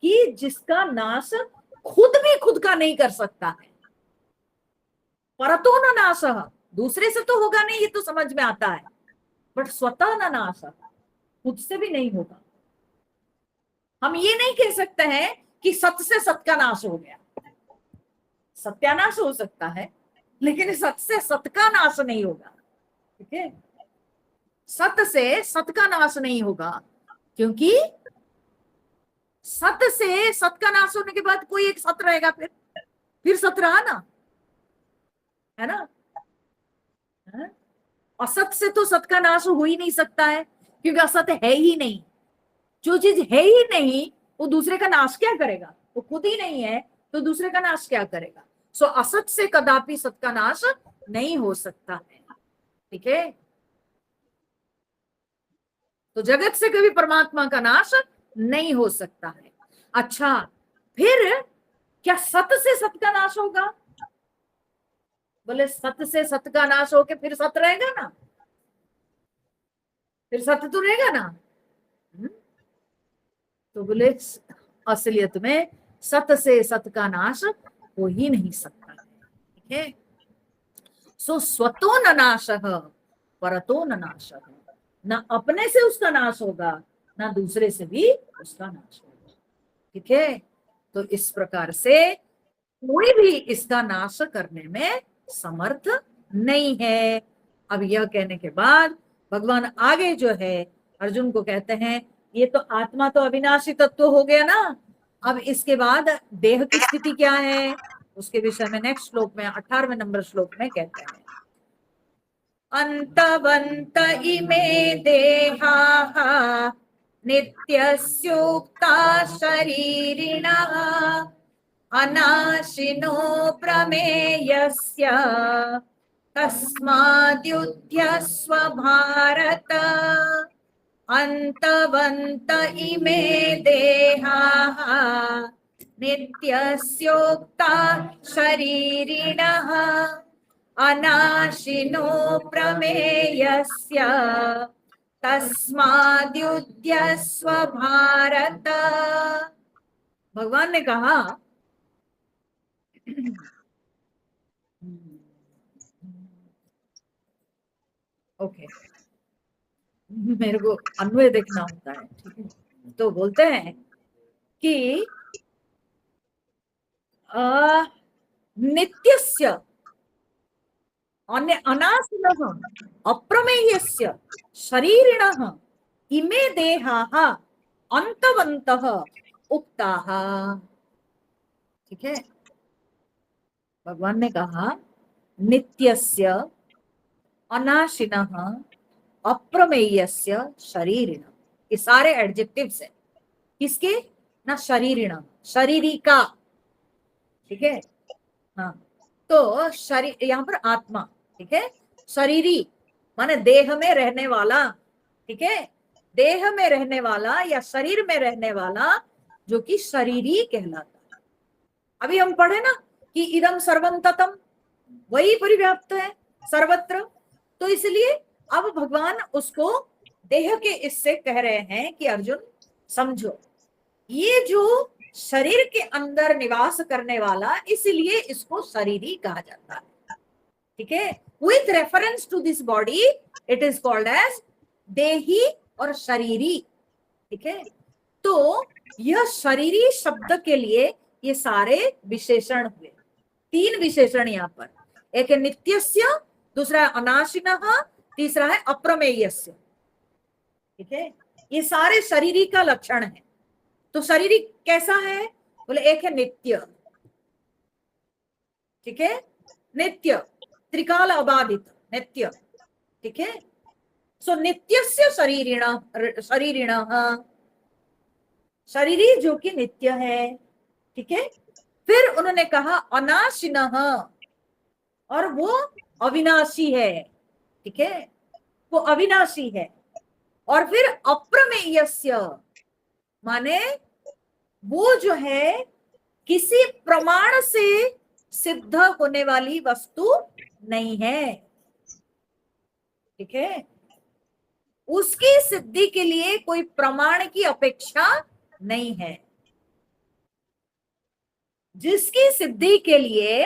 कि जिसका नाश खुद भी खुद का नहीं कर सकता है। परतो न नाश, दूसरे से तो होगा नहीं, ये तो समझ में आता है, बट स्वतः न नाश, खुद से भी नहीं होगा। हम ये नहीं कह सकते हैं कि सत से सत का नाश हो गया, सत्यानाश हो सकता है, लेकिन सत से सत का नाश नहीं होगा। ठीक है। सत से सत का नाश नहीं होगा, क्योंकि सत से सत का नाश होने के बाद कोई एक सत रहेगा, फिर सत रहा ना, है ना। है? असत से तो सत का नाश हो ही नहीं सकता है, क्योंकि असत है ही नहीं। जो चीज है ही नहीं वो दूसरे का नाश क्या करेगा? वो खुद ही नहीं है तो दूसरे का नाश क्या करेगा? सो असत से कदापि सत का नाश नहीं हो सकता है। ठीक है। तो जगत से कभी परमात्मा का नाश नहीं हो सकता है। अच्छा, फिर क्या सत से सत का नाश होगा? बोले सत से सत का नाश होके फिर सत रहेगा ना, फिर सत्य तो रहेगा ना। तो बोले असलियत में सत से सत का नाश हो ही नहीं सकता। ठीक है। सो स्वतो न नाश परतो न नाश, न अपने से उसका नाश होगा, ना दूसरे से भी उसका नाश होगा। ठीक है। तो इस प्रकार से कोई भी इसका नाश करने में समर्थ नहीं है। अब यह कहने के बाद भगवान आगे जो है अर्जुन को कहते हैं, ये तो आत्मा तो अविनाशी तत्व हो गया ना, अब इसके बाद देह की स्थिति क्या है उसके विषय में नेक्स्ट श्लोक में 18वें नंबर श्लोक में कहते हैं, अंतवंत इमे देहाः नित्यस्योक्ता शरीरिणः अनाशिनो प्रमेयस्य तस्माद्युध्यस्व भारत, अंतवंत इमे देहाः नित्यस्योक्ता शरीरिणः अनाशिनो प्रमेयस्य तस्माद्युध्यस्व भारत। भगवान ने कहा ओके, मेरे को अन्वय देखना होता है, ठीक है। तो बोलते हैं कि नित्यस्य अनाशिनः अप्रमेयस्य शरीरिणः इमे देहाः अंतवन्तः उक्ताः। ठीक है, भगवान ने कहा नित्यस्य अनाशिनः अप्रमेयस्य शरीरिणः, ये सारे एडजेक्टिव्स है किसके? ना शरीरिणः, शरीरी का। ठीक है, हाँ। तो शरीर यहाँ पर आत्मा, ठीक है, शरीरी माने देह में रहने वाला, ठीक है, देह में रहने वाला या शरीर में रहने वाला जो कि शरीरी कहलाता है। अभी हम पढ़े ना कि इदम सर्वम ततम, वही परिव्याप्त है सर्वत्र। तो इसलिए अब भगवान उसको देह के इससे कह रहे हैं कि अर्जुन समझो, ये जो शरीर के अंदर निवास करने वाला, इसलिए इसको शरीरी कहा जाता है। ठीक है, with reference to this body it is called as देही और शरीरी। ठीक है, तो यह शरीरी शब्द के लिए ये सारे विशेषण हुए, तीन विशेषण यहाँ पर, एक है नित्यस्य, दूसरा है अनाशिनः, तीसरा है अप्रमेयस्य। ठीक है, ये सारे शरीरी का लक्षण है। तो शरीरी कैसा है? बोले एक है नित्य, ठीक है, नित्य त्रिकाल अबाधित नित्य। ठीक है, सो नित्यस्य शरीरिणः, शरीरिणः शरीरी जो कि नित्य है। ठीक है, फिर उन्होंने कहा अनाशिनः, और वो अविनाशी है। ठीक है, वो अविनाशी है। और फिर अप्रमेयस्य माने वो जो है किसी प्रमाण से सिद्ध होने वाली वस्तु नहीं है। ठीक है, उसकी सिद्धि के लिए कोई प्रमाण की अपेक्षा नहीं है। जिसकी सिद्धि के लिए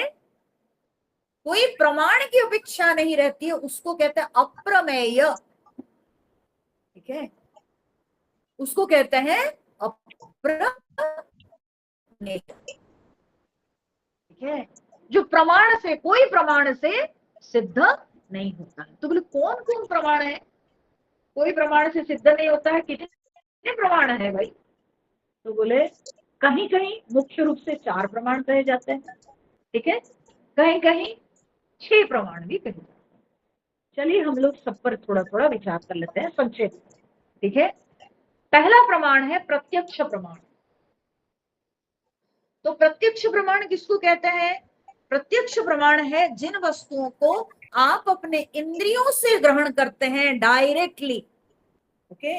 कोई प्रमाण की अपेक्षा नहीं रहती है उसको कहते हैं अप्रमेय। ठीक है, उसको कहते हैं अप्रमेय। ठीक है, जो प्रमाण से, कोई प्रमाण से सिद्ध नहीं होता है। तो बोले कौन कौन प्रमाण है? कोई प्रमाण से सिद्ध नहीं होता है, कितने प्रमाण है भाई? तो बोले कहीं कहीं मुख्य रूप से 4 प्रमाण कहे जाते हैं। ठीक है, कहीं कहीं 6 प्रमाण भी कहे जाते हैं। चलिए हम लोग सब पर थोड़ा थोड़ा विचार कर लेते हैं संक्षेप। ठीक है, पहला प्रमाण है प्रत्यक्ष प्रमाण। तो प्रत्यक्ष प्रमाण किसको कहते हैं? प्रत्यक्ष प्रमाण है जिन वस्तुओं को आप अपने इंद्रियों से ग्रहण करते हैं directly. Okay,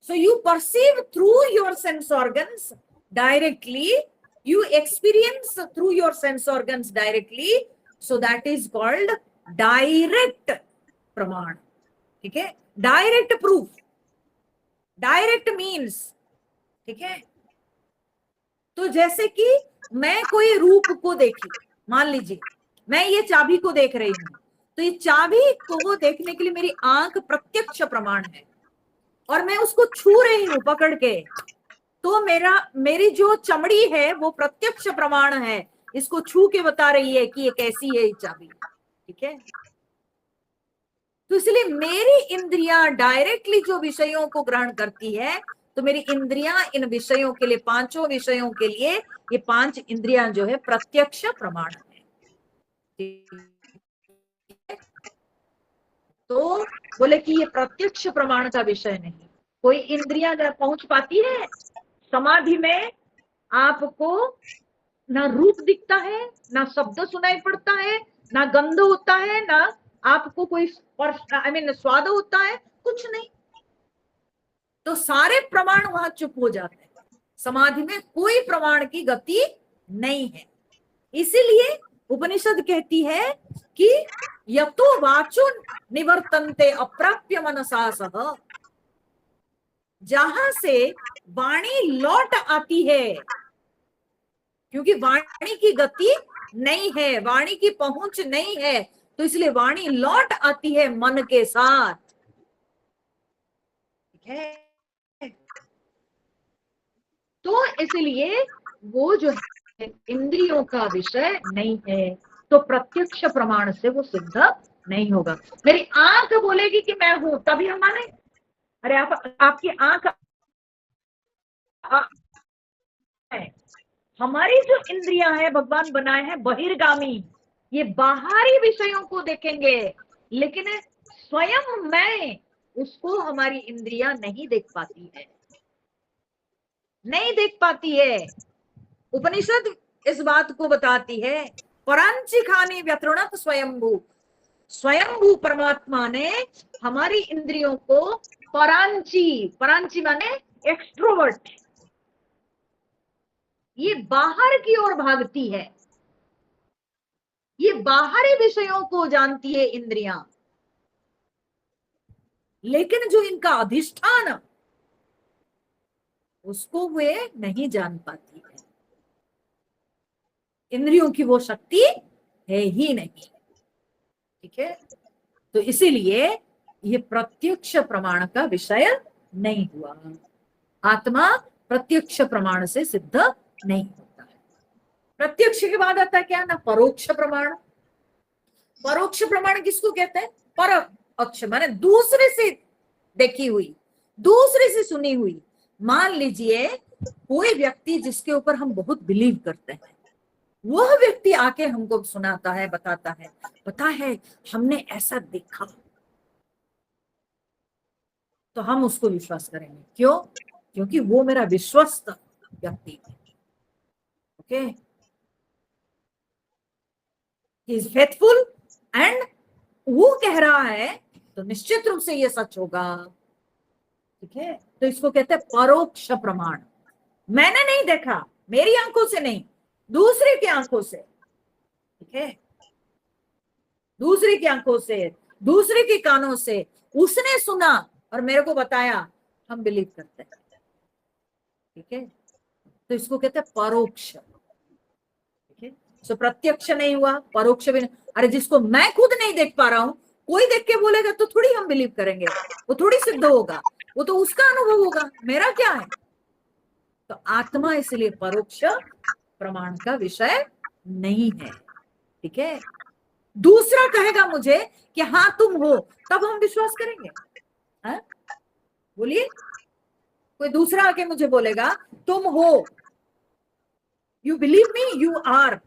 so you perceive through your sense organs directly, you experience through your sense organs directly, so that is called direct प्रमाण। ठीक है, डायरेक्ट प्रूफ, डायरेक्ट मीन्स। ठीक है, तो जैसे कि मैं कोई रूप को देखी, मान लीजिए मैं ये चाबी को देख रही हूं, तो ये चाबी को देखने के लिए मेरी आंख प्रत्यक्ष प्रमाण है, और मैं उसको छू रही हूं पकड़ के, तो मेरी जो चमड़ी है वो प्रत्यक्ष प्रमाण है, इसको छू के बता रही है कि ये कैसी है ये चाबी। ठीक है, तो इसलिए मेरी इंद्रियां डायरेक्टली जो विषयों को ग्रहण करती है, तो मेरी इंद्रियां इन विषयों के लिए, 5 विषयों के लिए ये 5 इंद्रियां जो है प्रत्यक्ष प्रमाण है। तो बोले कि ये प्रत्यक्ष प्रमाण का विषय नहीं। कोई इंद्रियां पहुंच पाती है समाधि में, आपको ना रूप दिखता है, ना शब्द सुनाई पड़ता है, ना गंध होता है, ना आपको कोई स्वाद होता है, कुछ नहीं। तो सारे प्रमाण वहां चुप हो जाते हैं। समाधि में कोई प्रमाण की गति नहीं है। इसीलिए उपनिषद कहती है कि यतो वाचो निवर्तन्ते अप्राप्य मनसा सह, जहां से वाणी लौट आती है क्योंकि वाणी की गति नहीं है, वाणी की पहुंच नहीं है, तो इसलिए वाणी लौट आती है मन के साथ। ठीक है, तो इसलिए वो जो है इंद्रियों का विषय नहीं है, तो प्रत्यक्ष प्रमाण से वो सिद्ध नहीं होगा। मेरी आंख बोलेगी कि मैं हूं, तभी हम माने। अरे आपकी आंख है, हमारी जो इंद्रियां हैं भगवान बनाए हैं बहिर्गामी, ये बाहरी विषयों को देखेंगे, लेकिन स्वयं मैं उसको हमारी इंद्रियां नहीं देख पाती है, नहीं देख पाती है। उपनिषद इस बात को बताती है, परांची खानी व्यतृणत स्वयंभू, स्वयंभू परमात्मा ने हमारी इंद्रियों को परांची, परांची माने एक्सट्रोवर्ट, ये बाहर की ओर भागती है, ये बाहरी विषयों को जानती है इंद्रियां, लेकिन जो इनका अधिष्ठान उसको वे नहीं जान पाती है। इंद्रियों की वो शक्ति है ही नहीं। ठीक है, तो इसीलिए ये प्रत्यक्ष प्रमाण का विषय नहीं हुआ। आत्मा प्रत्यक्ष प्रमाण से सिद्ध नहीं होता है। प्रत्यक्ष के बाद आता है क्या ना, परोक्ष प्रमाण। परोक्ष प्रमाण किसको कहते हैं? पर अक्ष माने दूसरे से देखी हुई, दूसरे से सुनी हुई। मान लीजिए कोई व्यक्ति जिसके ऊपर हम बहुत बिलीव करते हैं, वह व्यक्ति आके हमको सुनाता है, बताता है, पता है हमने ऐसा देखा, तो हम उसको विश्वास करेंगे। क्यों? क्योंकि वो मेरा विश्वस्त व्यक्ति है। Okay, he is faithful and वो कह रहा है, तो निश्चित रूप से ये सच होगा। ठीक है, तो इसको कहते हैं परोक्ष प्रमाण। मैंने नहीं देखा, मेरी आंखों से नहीं, दूसरे की आंखों से। ठीक है, दूसरे की आंखों से, दूसरे के कानों से उसने सुना और मेरे को बताया, हम बिलीव करते हैं। ठीक है, तो इसको कहते हैं परोक्ष। ठीक है, सो प्रत्यक्ष नहीं हुआ, परोक्ष भी नहीं। अरे जिसको मैं खुद नहीं देख पा रहा हूं, कोई देख के बोलेगा तो थोड़ी हम बिलीव करेंगे, वो थोड़ी सिद्ध होगा, वो तो उसका अनुभव होगा, मेरा क्या है। तो आत्मा इसलिए परोक्ष प्रमाण का विषय नहीं है। ठीक है, दूसरा कहेगा मुझे कि हाँ तुम हो, तब हम विश्वास करेंगे। हाँ? बोलिए, कोई दूसरा आके मुझे बोलेगा तुम हो, you believe me, you are,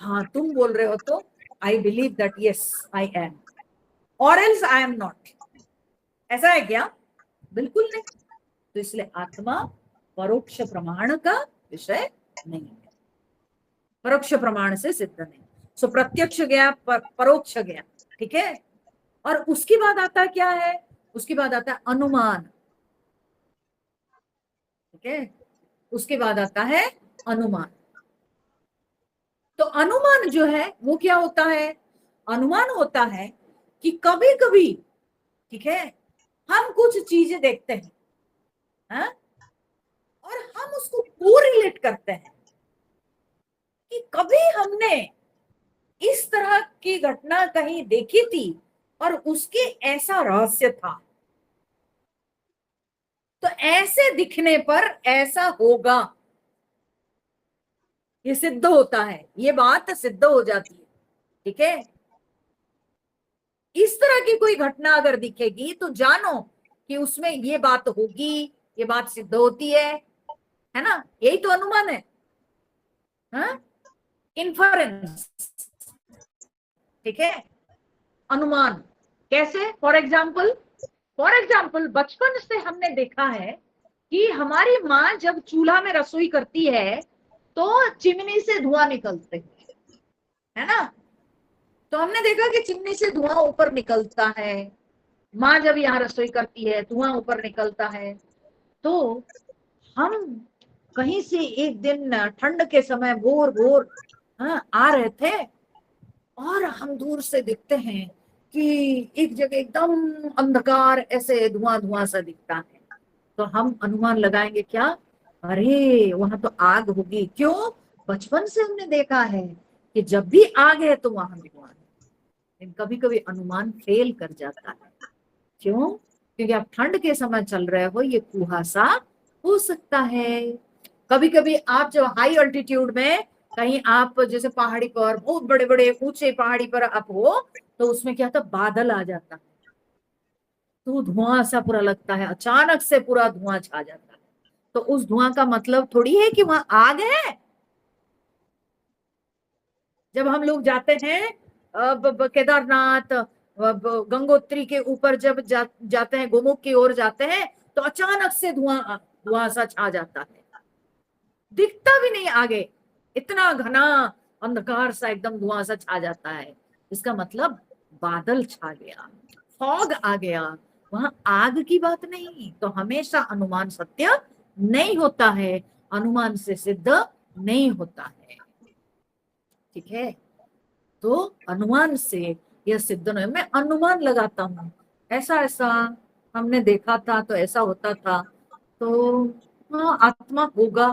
हाँ तुम बोल रहे हो तो I believe that yes I am, और एल्स आई एम नॉट। ऐसा है क्या? बिल्कुल नहीं। तो इसलिए आत्मा परोक्ष प्रमाण का विषय नहीं है, परोक्ष प्रमाण से सिद्ध नहीं। सो प्रत्यक्ष गया, परोक्ष गया। ठीक है, और उसके बाद आता क्या है? उसके बाद आता है अनुमान। ठीक है, उसके बाद आता है अनुमान। तो अनुमान जो है वो क्या होता है? अनुमान होता है कि कभी कभी, ठीक है, हम कुछ चीजें देखते हैं, हा? और हम उसको कोरिलेट करते हैं कि कभी हमने इस तरह की घटना कहीं देखी थी और उसके ऐसा रहस्य था, तो ऐसे दिखने पर ऐसा होगा, ये सिद्ध होता है, ये बात सिद्ध हो जाती है। ठीक है, इस तरह की कोई घटना अगर दिखेगी तो जानो कि उसमें ये बात होगी, ये बात सिद्ध होती है ना? यही तो अनुमान है, इन्फरेंस। ठीक है, अनुमान कैसे? फॉर एग्जाम्पल बचपन से हमने देखा है कि हमारी माँ जब चूल्हा में रसोई करती है तो चिमनी से धुआं निकलते है ना? तो हमने देखा कि चिमनी से धुआं ऊपर निकलता है, माँ जब यहाँ रसोई करती है धुआं ऊपर निकलता है। तो हम कहीं से एक दिन ठंड के समय भोर भोर आ रहे थे और हम दूर से दिखते हैं कि एक जगह एकदम अंधकार, ऐसे धुआं धुआं सा दिखता है। तो हम अनुमान लगाएंगे क्या अरे वहां तो आग होगी। क्यों? बचपन से हमने देखा है कि जब भी आग है तो वहां धुआं है। लेकिन कभी कभी अनुमान फेल कर जाता है। क्यों? क्योंकि आप ठंड के समय चल रहे हो, ये कुहासा हो सकता है। कभी कभी आप जब हाई अल्टीट्यूड में कहीं आप जैसे पहाड़ी पर, बहुत बड़े बड़े ऊंचे पहाड़ी पर आप हो, तो उसमें क्या होता है, बादल आ जाता है, तो धुआं सा पूरा लगता है, अचानक से पूरा धुआं छा जाता है। तो उस धुआं का मतलब थोड़ी है कि वहां आग है। जब हम लोग जाते हैं केदारनाथ, गंगोत्री के ऊपर जब जाते हैं, गोमुख की ओर जाते हैं, तो अचानक से धुआं धुआं सा छा जाता है, दिखता भी नहीं आगे, इतना घना अंधकार सा एकदम धुआं सा छा जाता है। इसका मतलब बादल छा गया, फॉग आ गया, वहां आग की बात नहीं। तो हमेशा अनुमान सत्य नहीं होता है, अनुमान से सिद्ध नहीं होता है। ठीक है? तो अनुमान से यह सिद्ध नहीं, मैं अनुमान लगाता हूं ऐसा ऐसा हमने देखा था तो ऐसा होता था, तो हाँ आत्मा होगा,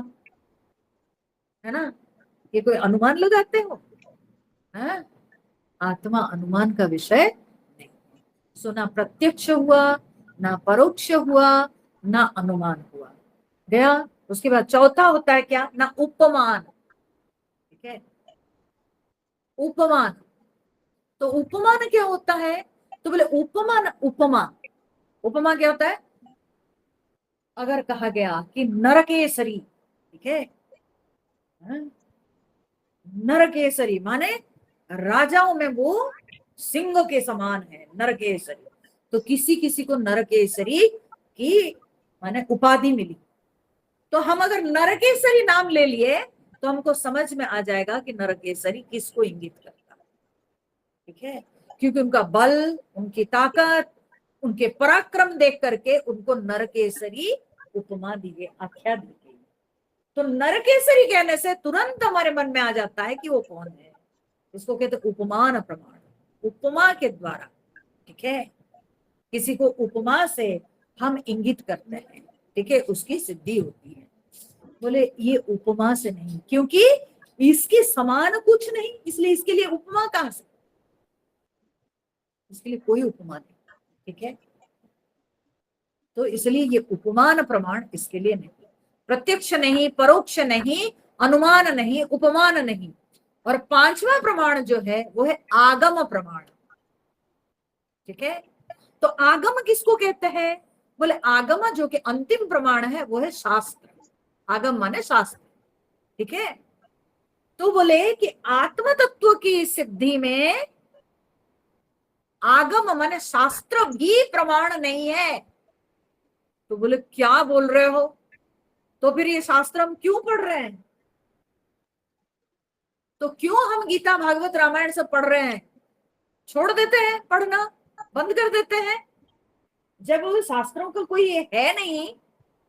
है ना? ये कोई अनुमान लगाते हो? है? आत्मा अनुमान का विषय नहीं। सो ना प्रत्यक्ष हुआ, ना परोक्ष हुआ, ना अनुमान हुआ। गया। उसके बाद चौथा होता है क्या? ना उपमान। ठीक है? उपमान। तो उपमान क्या होता है? तो बोले उपमान, उपमा, उपमा क्या होता है? अगर कहा गया कि नरकेसरी, ठीक है, हाँ? नरकेसरी माने राजाओं में वो सिंह के समान है, नरकेसरी। तो किसी किसी को नरकेसरी की माने उपाधि मिली, तो हम अगर नरकेसरी नाम ले लिए तो हमको समझ में आ जाएगा कि नरकेसरी किसको इंगित करता है। ठीक है? क्योंकि उनका बल, उनकी ताकत, उनके पराक्रम देख करके उनको नरकेसरी उपमा दी गई, आख्या दी गई। तो नरकेसरी कहने से तुरंत हमारे मन में आ जाता है कि वो कौन है। इसको कहते उपमान प्रमाण, उपमा के द्वारा। ठीक है? किसी को उपमा से हम इंगित करते हैं, ठीक है, उसकी सिद्धि होती है। बोले ये उपमा से नहीं, क्योंकि इसके समान कुछ नहीं, इसलिए इसके लिए उपमा कहां से? इसके लिए कोई उपमा नहीं। ठीक है? तो इसलिए ये उपमान प्रमाण इसके लिए नहीं, प्रत्यक्ष नहीं, परोक्ष नहीं, अनुमान नहीं, उपमान नहीं। और पांचवा प्रमाण जो है वो है आगम प्रमाण। ठीक है? तो आगम किसको कहते हैं? बोले आगम जो कि अंतिम प्रमाण है वो है शास्त्र। आगम माने शास्त्र। ठीक है? तो बोले कि आत्म तत्व की सिद्धि में आगम माने शास्त्र भी प्रमाण नहीं है। तो बोले क्या बोल रहे हो? तो फिर ये शास्त्र हम क्यों पढ़ रहे हैं? तो क्यों हम गीता भागवत रामायण सब पढ़ रहे हैं? छोड़ देते हैं पढ़ना, बंद कर देते हैं। जब वो शास्त्रों का कोई है नहीं,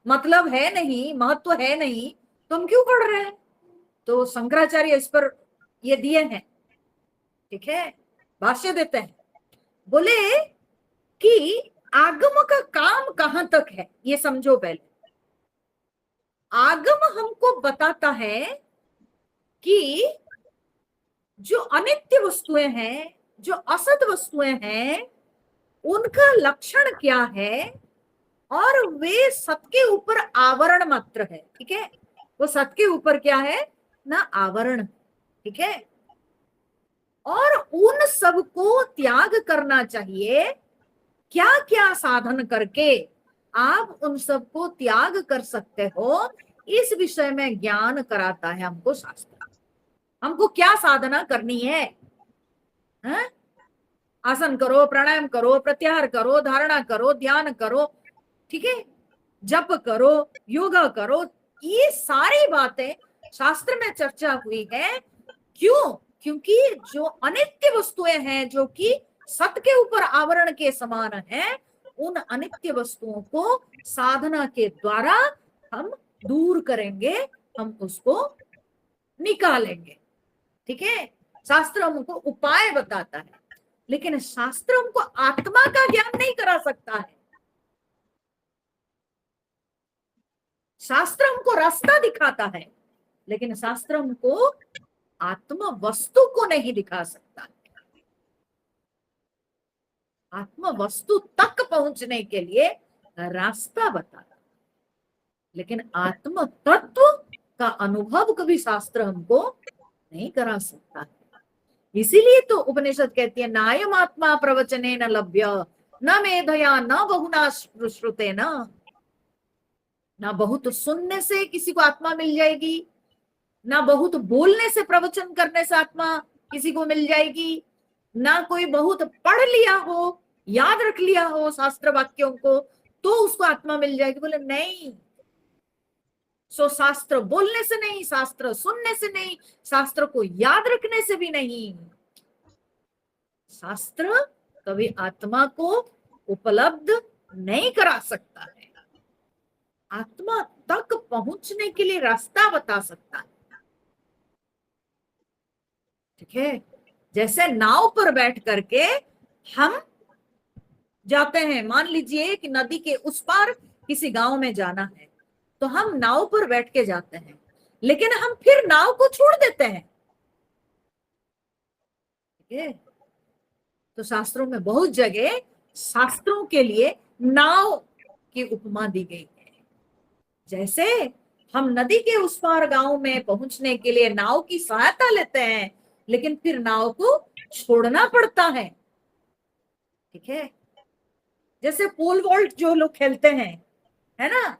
मतलब है नहीं, महत्व है नहीं, तो हम क्यों पढ़ रहे हैं? तो शंकराचार्य इस पर ये दिए हैं, ठीक है, भाष्य देते हैं। बोले कि आगम का काम कहां तक है ये समझो पहले। आगम हमको बताता है कि जो अनित्य वस्तुएं हैं, जो असत वस्तुएं हैं, उनका लक्षण क्या है, और वे सत के ऊपर आवरण मात्र है। ठीक है? वो सत के ऊपर क्या है ना? आवरण। ठीक है? और उन सब को त्याग करना चाहिए। क्या क्या साधन करके आप उन सब को त्याग कर सकते हो, इस विषय में ज्ञान कराता है हमको शास्त्र। हमको क्या साधना करनी है? हा? आसन करो, प्राणायाम करो, प्रत्याहार करो, धारणा करो, ध्यान करो, ठीक है, जप करो, योगा करो, ये सारी बातें शास्त्र में चर्चा हुई है। क्यों? क्योंकि जो अनित्य वस्तुएं हैं, जो कि सत के ऊपर आवरण के समान है, उन अनित्य वस्तुओं को साधना के द्वारा हम दूर करेंगे, हम उसको निकालेंगे। ठीक है? शास्त्र हमको उपाय बताता है, लेकिन शास्त्र हमको आत्मा का ज्ञान नहीं करा सकता है। शास्त्र हमको रास्ता दिखाता है, लेकिन शास्त्र हमको आत्म वस्तु को नहीं दिखा सकता। आत्म वस्तु तक पहुंचने के लिए रास्ता बताता, लेकिन आत्म तत्व का अनुभव कभी शास्त्र हमको नहीं करा सकता। इसीलिए तो उपनिषद कहती है नायम आत्मा प्रवचने न लभ्य न मेधया न बहुना श्रुते न। ना बहुत सुनने से किसी को आत्मा मिल जाएगी, ना बहुत बोलने से प्रवचन करने से आत्मा किसी को मिल जाएगी, ना कोई बहुत पढ़ लिया हो, याद रख लिया हो शास्त्र वाक्यों को तो उसको आत्मा मिल जाएगी। बोले नहीं, सो शास्त्र बोलने से नहीं, शास्त्र सुनने से नहीं, शास्त्र को याद रखने से भी नहीं। शास्त्र कभी आत्मा को उपलब्ध नहीं करा सकता है, आत्मा तक पहुंचने के लिए रास्ता बता सकता है। ठीक है, जैसे नाव पर बैठ करके हम जाते हैं, मान लीजिए कि नदी के उस पार किसी गांव में जाना है, तो हम नाव पर बैठ के जाते हैं, लेकिन हम फिर नाव को छोड़ देते हैं। ठीक है, तो शास्त्रों में बहुत जगह शास्त्रों के लिए नाव की उपमा दी गई है। जैसे हम नदी के उस पार गांव में पहुंचने के लिए नाव की सहायता लेते हैं, लेकिन फिर नाव को छोड़ना पड़ता है। ठीक है, जैसे पोल वॉल्ट जो लोग खेलते हैं, है ना,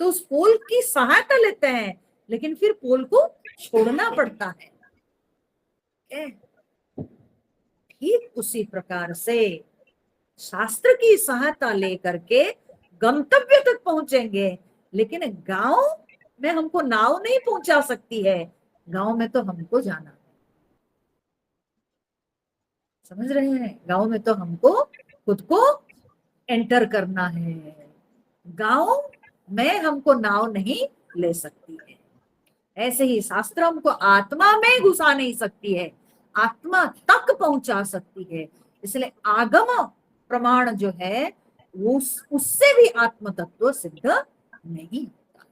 तो उस पोल की सहायता लेते हैं, लेकिन फिर पोल को छोड़ना पड़ता है। ठीक उसी प्रकार से शास्त्र की सहायता लेकर के गंतव्य तक पहुंचेंगे, लेकिन गांव में हमको नाव नहीं पहुंचा सकती है, गांव में तो हमको जाना है। समझ रहे हैं, गांव में तो हमको खुद को एंटर करना है, गांव में हमको नाव नहीं ले सकती है। ऐसे ही शास्त्र हमको आत्मा में घुसा नहीं सकती है, आत्मा तक पहुंचा सकती है। इसलिए आगम प्रमाण जो है उससे भी आत्म तत्व सिद्ध नहीं होता।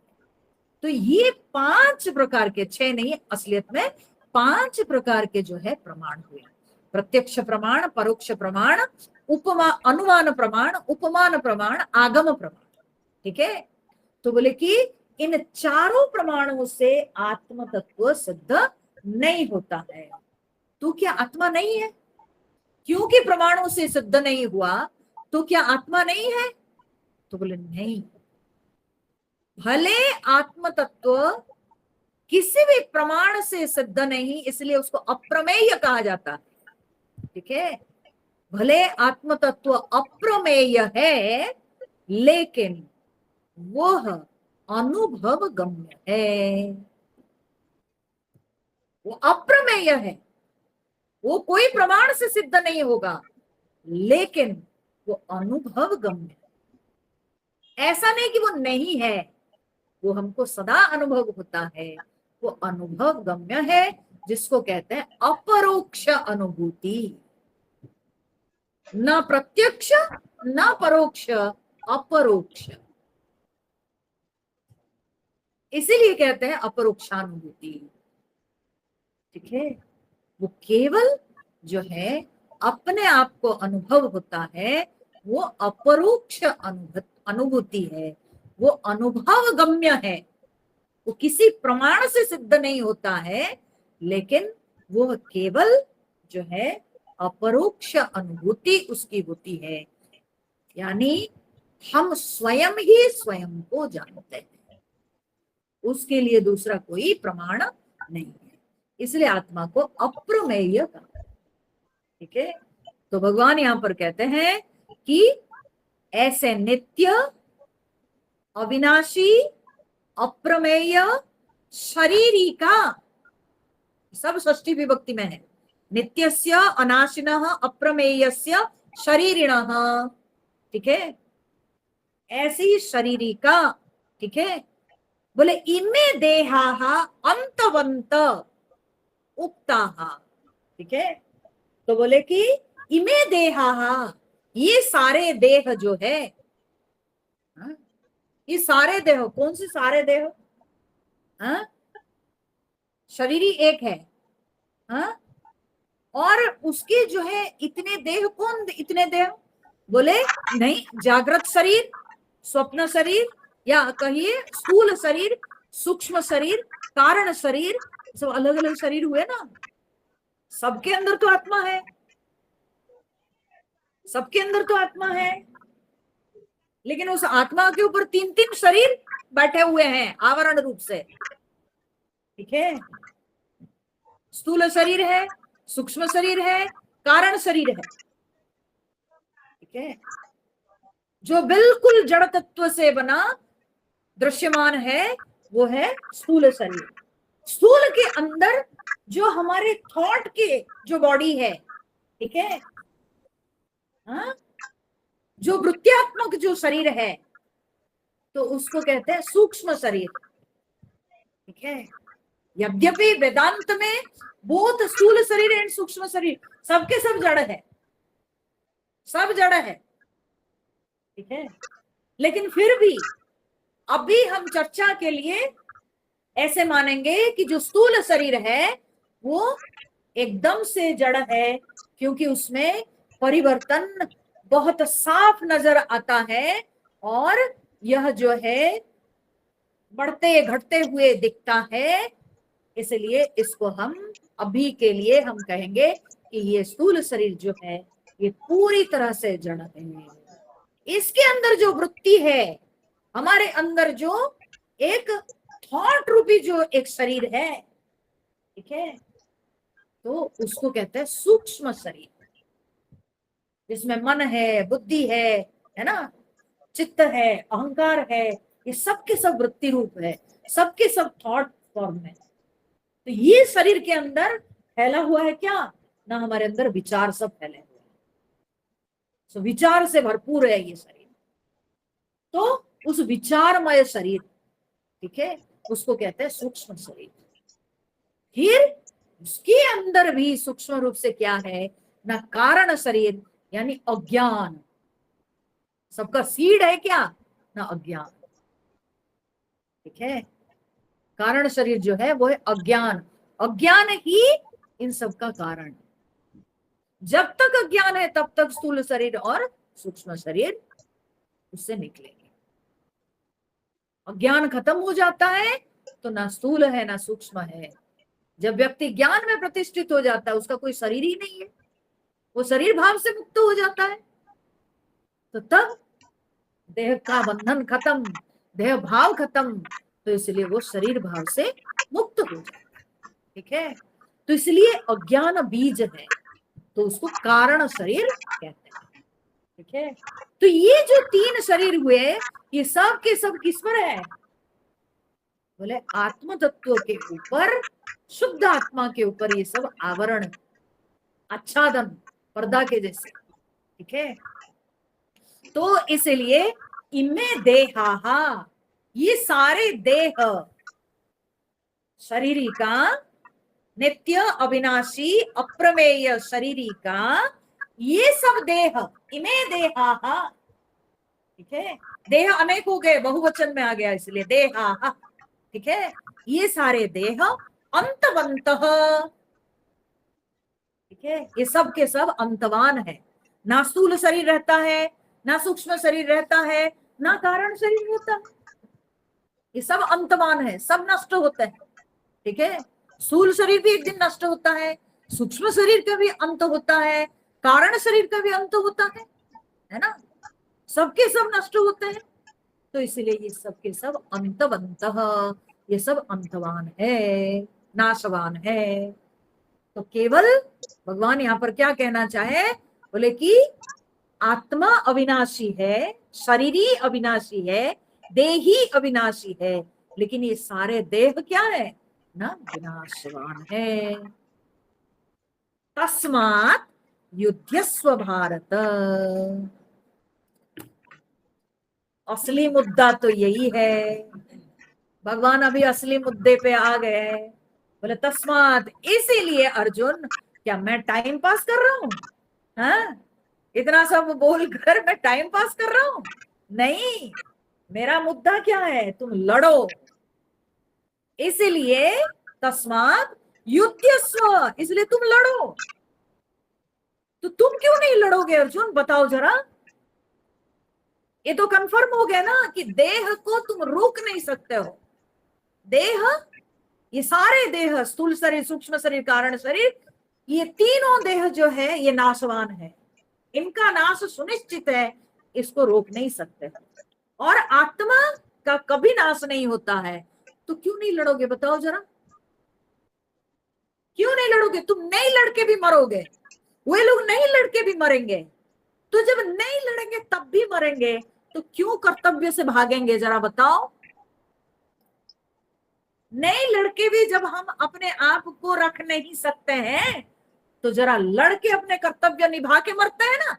तो ये 5 प्रकार के, 6 नहीं असलियत में 5 प्रकार के जो है प्रमाण हुए। प्रत्यक्ष प्रमाण, परोक्ष प्रमाण, उपमा अनुमान प्रमाण, उपमान प्रमाण, आगम प्रमाण। ठीक है, तो बोले कि इन चारों प्रमाणों से आत्म तत्व सिद्ध नहीं होता है। तो क्या आत्मा नहीं है? क्योंकि प्रमाणों से सिद्ध नहीं हुआ तो क्या आत्मा नहीं है? तो बोले नहीं, भले आत्म तत्व किसी भी प्रमाण से सिद्ध नहीं, इसलिए उसको अप्रमेय कहा जाता है। ठीक है, भले आत्म तत्व अप्रमेय है, लेकिन वह अनुभव गम्य है। वो अप्रमेय है, वो कोई प्रमाण से सिद्ध नहीं होगा, लेकिन वो अनुभव गम्य है। ऐसा नहीं कि वो नहीं है, वो हमको सदा अनुभव होता है, वो अनुभव गम्य है, जिसको कहते हैं अपरोक्ष अनुभूति। न प्रत्यक्ष न परोक्ष, अपरोक्ष, इसीलिए कहते हैं अपरोक्षानुभूति। ठीक है, वो केवल जो है अपने आप को अनुभव होता है, वो अपरोक्ष अनुभूति है, वो अनुभव गम्य है, वो किसी प्रमाण से सिद्ध नहीं होता है, लेकिन वो केवल जो है अपरोक्ष अनुभूति उसकी होती है। यानी हम स्वयं ही स्वयं को जानते हैं, उसके लिए दूसरा कोई प्रमाण नहीं है, इसलिए आत्मा को अप्रमेय कहा। ठीक है, तो भगवान यहां पर कहते हैं कि ऐसे नित्य, अविनाशी, अप्रमेय, शरीरी का, सब षष्ठी विभक्ति में है, नित्यस्य, अनाशिनः, अप्रमेयस्य, शरीरिणः। ठीक है, ऐसी शरीरी का। ठीक है, बोले इमे देहाः अंतवंत उक्ताः। ठीक है, तो बोले कि इमे देहाः, ये सारे देह जो है, ये सारे देह, कौन से सारे देह? हाँ, शरीर ही एक है। हाँ, और उसके जो है इतने देह, कौन इतने देह? बोले नहीं, जागृत शरीर, स्वप्न शरीर, या कहिए स्थूल शरीर, सूक्ष्म शरीर, कारण शरीर, सब अलग अलग शरीर हुए ना। सबके अंदर तो आत्मा है, सबके अंदर तो आत्मा है, लेकिन उस आत्मा के ऊपर तीन तीन शरीर बैठे हुए हैं आवरण रूप से। ठीक है, स्थूल शरीर है, सूक्ष्म शरीर है, कारण शरीर है। ठीक है, जो बिल्कुल जड़ तत्व से बना दृश्यमान है वो है स्थूल शरीर। स्थूल के अंदर जो हमारे थॉट के जो बॉडी है, ठीक है, हाँ, जो वृत्त्यात्मक जो शरीर है, तो उसको कहते हैं सूक्ष्म शरीर। ठीक है, यद्यपि वेदांत में बोथ स्थूल शरीर एंड सूक्ष्म शरीर सबके सब जड़ है, सब जड़ है। ठीक है, लेकिन फिर भी अभी हम चर्चा के लिए ऐसे मानेंगे कि जो स्थूल शरीर है वो एकदम से जड़ है, क्योंकि उसमें परिवर्तन बहुत साफ नजर आता है, और यह जो है बढ़ते घटते हुए दिखता है। इसलिए इसको हम अभी के लिए हम कहेंगे कि ये स्थूल शरीर जो है ये पूरी तरह से जड़ है। इसके अंदर जो वृत्ति है, हमारे अंदर जो एक थॉट रूपी जो एक शरीर है, ठीक है, तो उसको कहते हैं सूक्ष्म शरीर, जिसमें मन है, बुद्धि है ना, चित्त है, अहंकार है, ये सब के सब वृत्ति रूप है, सबके सब थॉट फॉर्म है। तो ये शरीर के अंदर फैला हुआ है क्या ना, हमारे अंदर विचार सब फैले हुए हैं। तो विचार से भरपूर है ये शरीर। तो उस विचारमय शरीर, ठीक है, उसको कहते हैं सूक्ष्म शरीर। फिर उसके अंदर भी सूक्ष्म रूप से क्या है ना, कारण शरीर, यानी अज्ञान। सबका सीड है क्या ना, अज्ञान। ठीक है, कारण शरीर जो है वो है अज्ञान। अज्ञान ही इन सब का कारण। जब तक अज्ञान है तब तक स्थूल शरीर और सूक्ष्म शरीर उससे निकलेंगे। अज्ञान खत्म हो जाता है तो ना स्थूल है ना सूक्ष्म है। जब व्यक्ति ज्ञान में प्रतिष्ठित हो जाता है, उसका कोई शरीर ही नहीं है, वो शरीर भाव से मुक्त हो जाता है, तो तब देह का बंधन खत्म, देह भाव खत्म, तो इसलिए वो शरीर भाव से मुक्त हो जाता है। ठीक है, तो इसलिए अज्ञान बीज है, तो उसको कारण शरीर कहते हैं। ठीक है, तो ये जो तीन शरीर हुए ये सब के सब किस पर है? बोले आत्म तत्व के ऊपर, शुद्ध आत्मा के ऊपर ये सब आवरण, आच्छादन, पर्दा के जैसे। ठीक है, तो इसलिए इमे देहा, ये सारे देह शरीरी का, नित्य अविनाशी अप्रमेय शरीरी का, ये सब देह, इमे देहा। ठीक है, देह अनेक हो गए, बहुवचन में आ गया इसलिए देहा। ठीक है, ये सारे देह अंतवंत, ठीक है, ये सब के सब अंतवान है। ना स्थूल शरीर रहता है, ना सूक्ष्म शरीर रहता है, ना कारण शरीर होता है। ये सब अंतवान है, सब नष्ट होते हैं। ठीक है, स्थूल शरीर भी एक दिन नष्ट होता है, सूक्ष्म शरीर का भी अंत होता है, कारण शरीर का भी अंत होता है ना, सबके सब नष्ट होते हैं। तो इसलिए ये सब के सब अंतवंत, ये सब अंतवान है, नाशवान है। तो केवल भगवान यहाँ पर क्या कहना चाहे, बोले कि आत्मा अविनाशी है, शरीरी अविनाशी है, देही अविनाशी है, लेकिन ये सारे देह क्या है ना, विनाशवान है। तस्मात् युध्यस्व भारत। असली मुद्दा तो यही है, भगवान अभी असली मुद्दे पे आ गए। बोले तस्मात, इसीलिए अर्जुन, क्या मैं टाइम पास कर रहा हूं? हाँ, इतना सब बोलकर मैं टाइम पास कर रहा हूं? नहीं, मेरा मुद्दा क्या है, तुम लड़ो। इसलिए तस्मात् युध्यस्व, इसलिए तुम लड़ो। तो तुम क्यों नहीं लड़ोगे अर्जुन, बताओ जरा। ये तो कंफर्म हो गया ना कि देह को तुम रोक नहीं सकते हो। देह, ये सारे देह, स्थूल शरीर, सूक्ष्म शरीर, कारण शरीर, ये तीनों देह जो है ये नाशवान है, इनका नाश सुनिश्चित है, इसको रोक नहीं सकते। और आत्मा का कभी नाश नहीं होता है, तो क्यों नहीं लड़ोगे बताओ जरा। क्यों नहीं लड़ोगे, तुम नहीं लड़के भी मरोगे, वे लोग नहीं लड़के भी मरेंगे, तो जब नहीं लड़ेंगे तब भी मरेंगे, तो क्यों कर्तव्य से भागेंगे जरा बताओ। नहीं लड़के भी जब हम अपने आप को रख नहीं सकते हैं, तो जरा लड़के अपने कर्तव्य निभा के मरते हैं ना,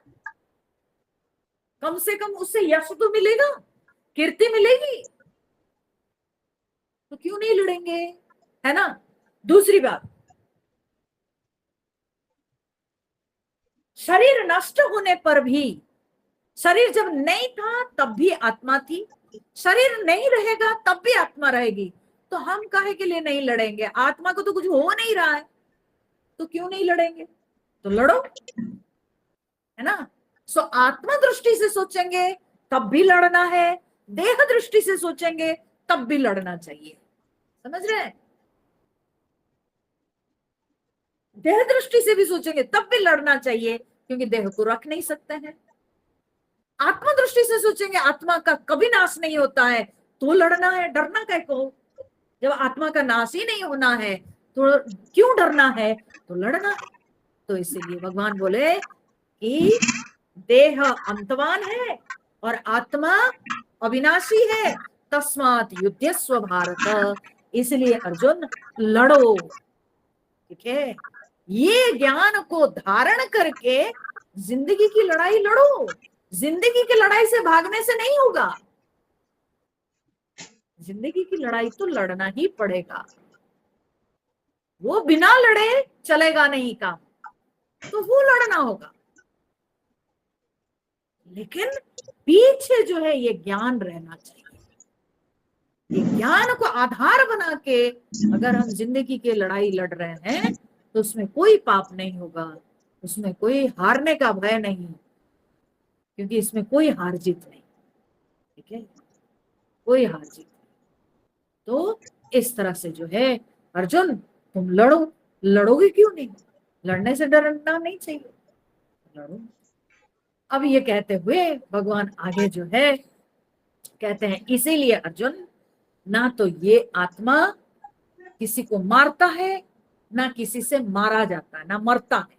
कम से कम उससे यश तो मिलेगा, कीर्ति मिलेगी, तो क्यों नहीं लड़ेंगे, है ना। दूसरी बात, शरीर नष्ट होने पर भी, शरीर जब नहीं था तब भी आत्मा थी, शरीर नहीं रहेगा तब भी आत्मा रहेगी, तो हम काहे के लिए नहीं लड़ेंगे, आत्मा को तो कुछ हो नहीं रहा है, तो क्यों नहीं लड़ेंगे, तो लड़ो, है ना। सो आत्मा दृष्टि से सोचेंगे तब भी लड़ना है, देह दृष्टि से सोचेंगे तब भी लड़ना चाहिए, समझ रहे हैं। देह दृष्टि से भी सोचेंगे तब भी लड़ना चाहिए, क्योंकि देह को रख नहीं सकते हैं। आत्मा दृष्टि से सोचेंगे आत्मा का कभी नाश नहीं होता है, तो लड़ना है, डरना क्या को, जब आत्मा का नाश ही नहीं होना है तो क्यों डरना है, तो लड़ना है। तो इसीलिए भगवान बोले कि देह अंतवान है और आत्मा अविनाशी है, तस्मात युध्यस्व भारत, इसलिए अर्जुन लड़ो, ठीक है। ये ज्ञान को धारण करके जिंदगी की लड़ाई लड़ो, जिंदगी की लड़ाई से भागने से नहीं होगा, जिंदगी की लड़ाई तो लड़ना ही पड़ेगा, वो बिना लड़े चलेगा नहीं काम, तो वो लड़ना होगा। लेकिन पीछे जो है ये ज्ञान रहना चाहिए, ये ज्ञान को आधार बना के अगर हम जिंदगी की लड़ाई लड़ रहे हैं तो उसमें कोई पाप नहीं होगा, उसमें कोई हारने का भय नहीं, क्योंकि इसमें कोई हार जीत नहीं, ठीक है, कोई हार जीत नहीं। तो इस तरह से जो है अर्जुन तुम लड़ो, लड़ोगे क्यों नहीं, लड़ने से डरना नहीं चाहिए, लड़ो। अब ये कहते हुए भगवान आगे जो है कहते हैं, इसीलिए अर्जुन ना तो ये आत्मा किसी को मारता है, ना किसी से मारा जाता है, ना मरता है,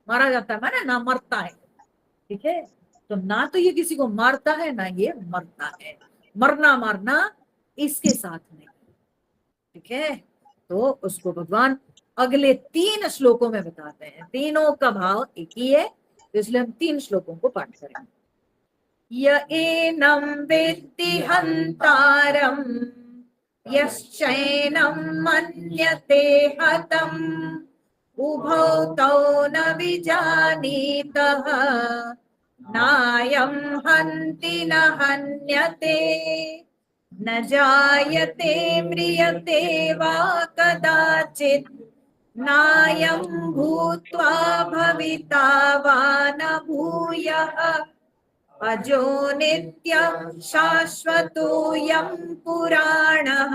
मारा जाता है माने ना मरता है, ठीक है। तो ना तो ये किसी को मारता है ना ये मरता है, मरना मारना इसके साथ नहीं, ठीक है। तो उसको भगवान अगले 3 श्लोकों में बताते हैं, तीनों का भाव एक ही है, तो इसलिए हम 3 श्लोकों को पाठ करेंगे। य एनं वेत्ति हन्तारम् यश्चैनं मन्यते हतम् उभौ तौ न विजानीतः नायं हन्ति न हन्यते न जायते म्रियते वा कदाचित् नायं भूत्वा भविता वा न भूयः अजो नित्य शाश्वतोऽयं पुराणः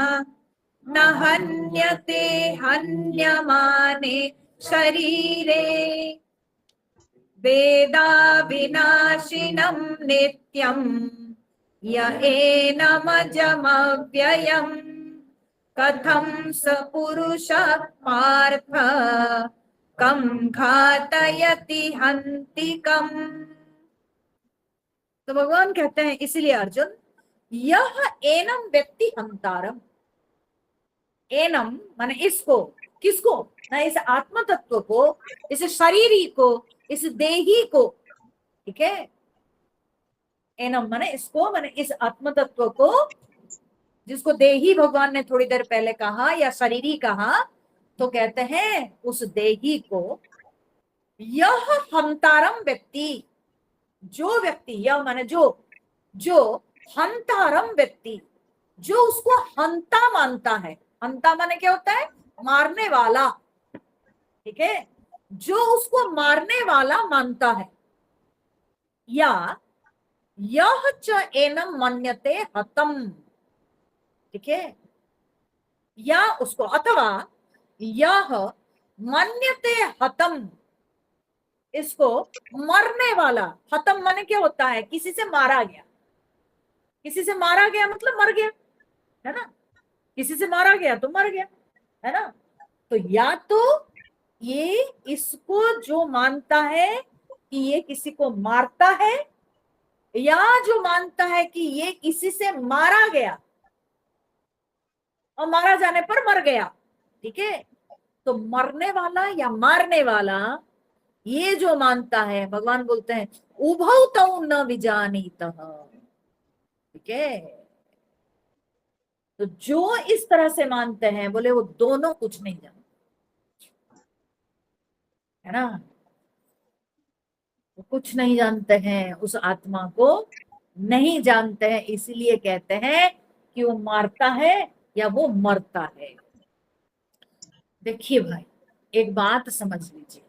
न हन्यते हन्यमाने शरीरे वेदा विनाशिनं नित्यं य एनमजमव्ययम् कथं स पुरुषः पार्थ कं घातयति हन्तिकम्। तो भगवान कहते हैं इसलिए अर्जुन, यह एनम व्यक्ति हंतारम, एनम माने इसको, किसको, ना इस आत्म तत्व को, इस शरीरी को, इस देही को, ठीक है। एनम माने इसको, माने इस आत्म तत्व को, जिसको देही भगवान ने थोड़ी देर पहले कहा या शरीरी कहा, तो कहते हैं उस देही को, यह हंतारम व्यक्ति, जो व्यक्ति, यह माने जो, जो हंतारम व्यक्ति, जो उसको हंता मानता है। हंता माने क्या होता है? मारने वाला। ठीक है, जो उसको मारने वाला मानता है। या यह च एनम मन्यते हतम। ठीक है, या उसको, अथवा यह मन्यते हतम, इसको मरने वाला। हतम माने क्या होता है? किसी से मारा गया। किसी से मारा गया मतलब मर गया, है ना? किसी से मारा गया तो मर गया, है ना? तो या तो ये इसको जो मानता है कि ये किसी को मारता है, या जो मानता है कि ये किसी से मारा गया और मारा जाने पर मर गया। ठीक है, तो मरने वाला या मारने वाला, ये जो मानता है, भगवान बोलते हैं उभौ तौ न विजानीतः। ठीक है, तो जो इस तरह से मानते हैं, बोले वो दोनों कुछ नहीं जानते, है ना? वो कुछ नहीं जानते हैं, उस आत्मा को नहीं जानते हैं, इसलिए कहते हैं कि वो मारता है या वो मरता है। देखिए भाई, एक बात समझ लीजिए,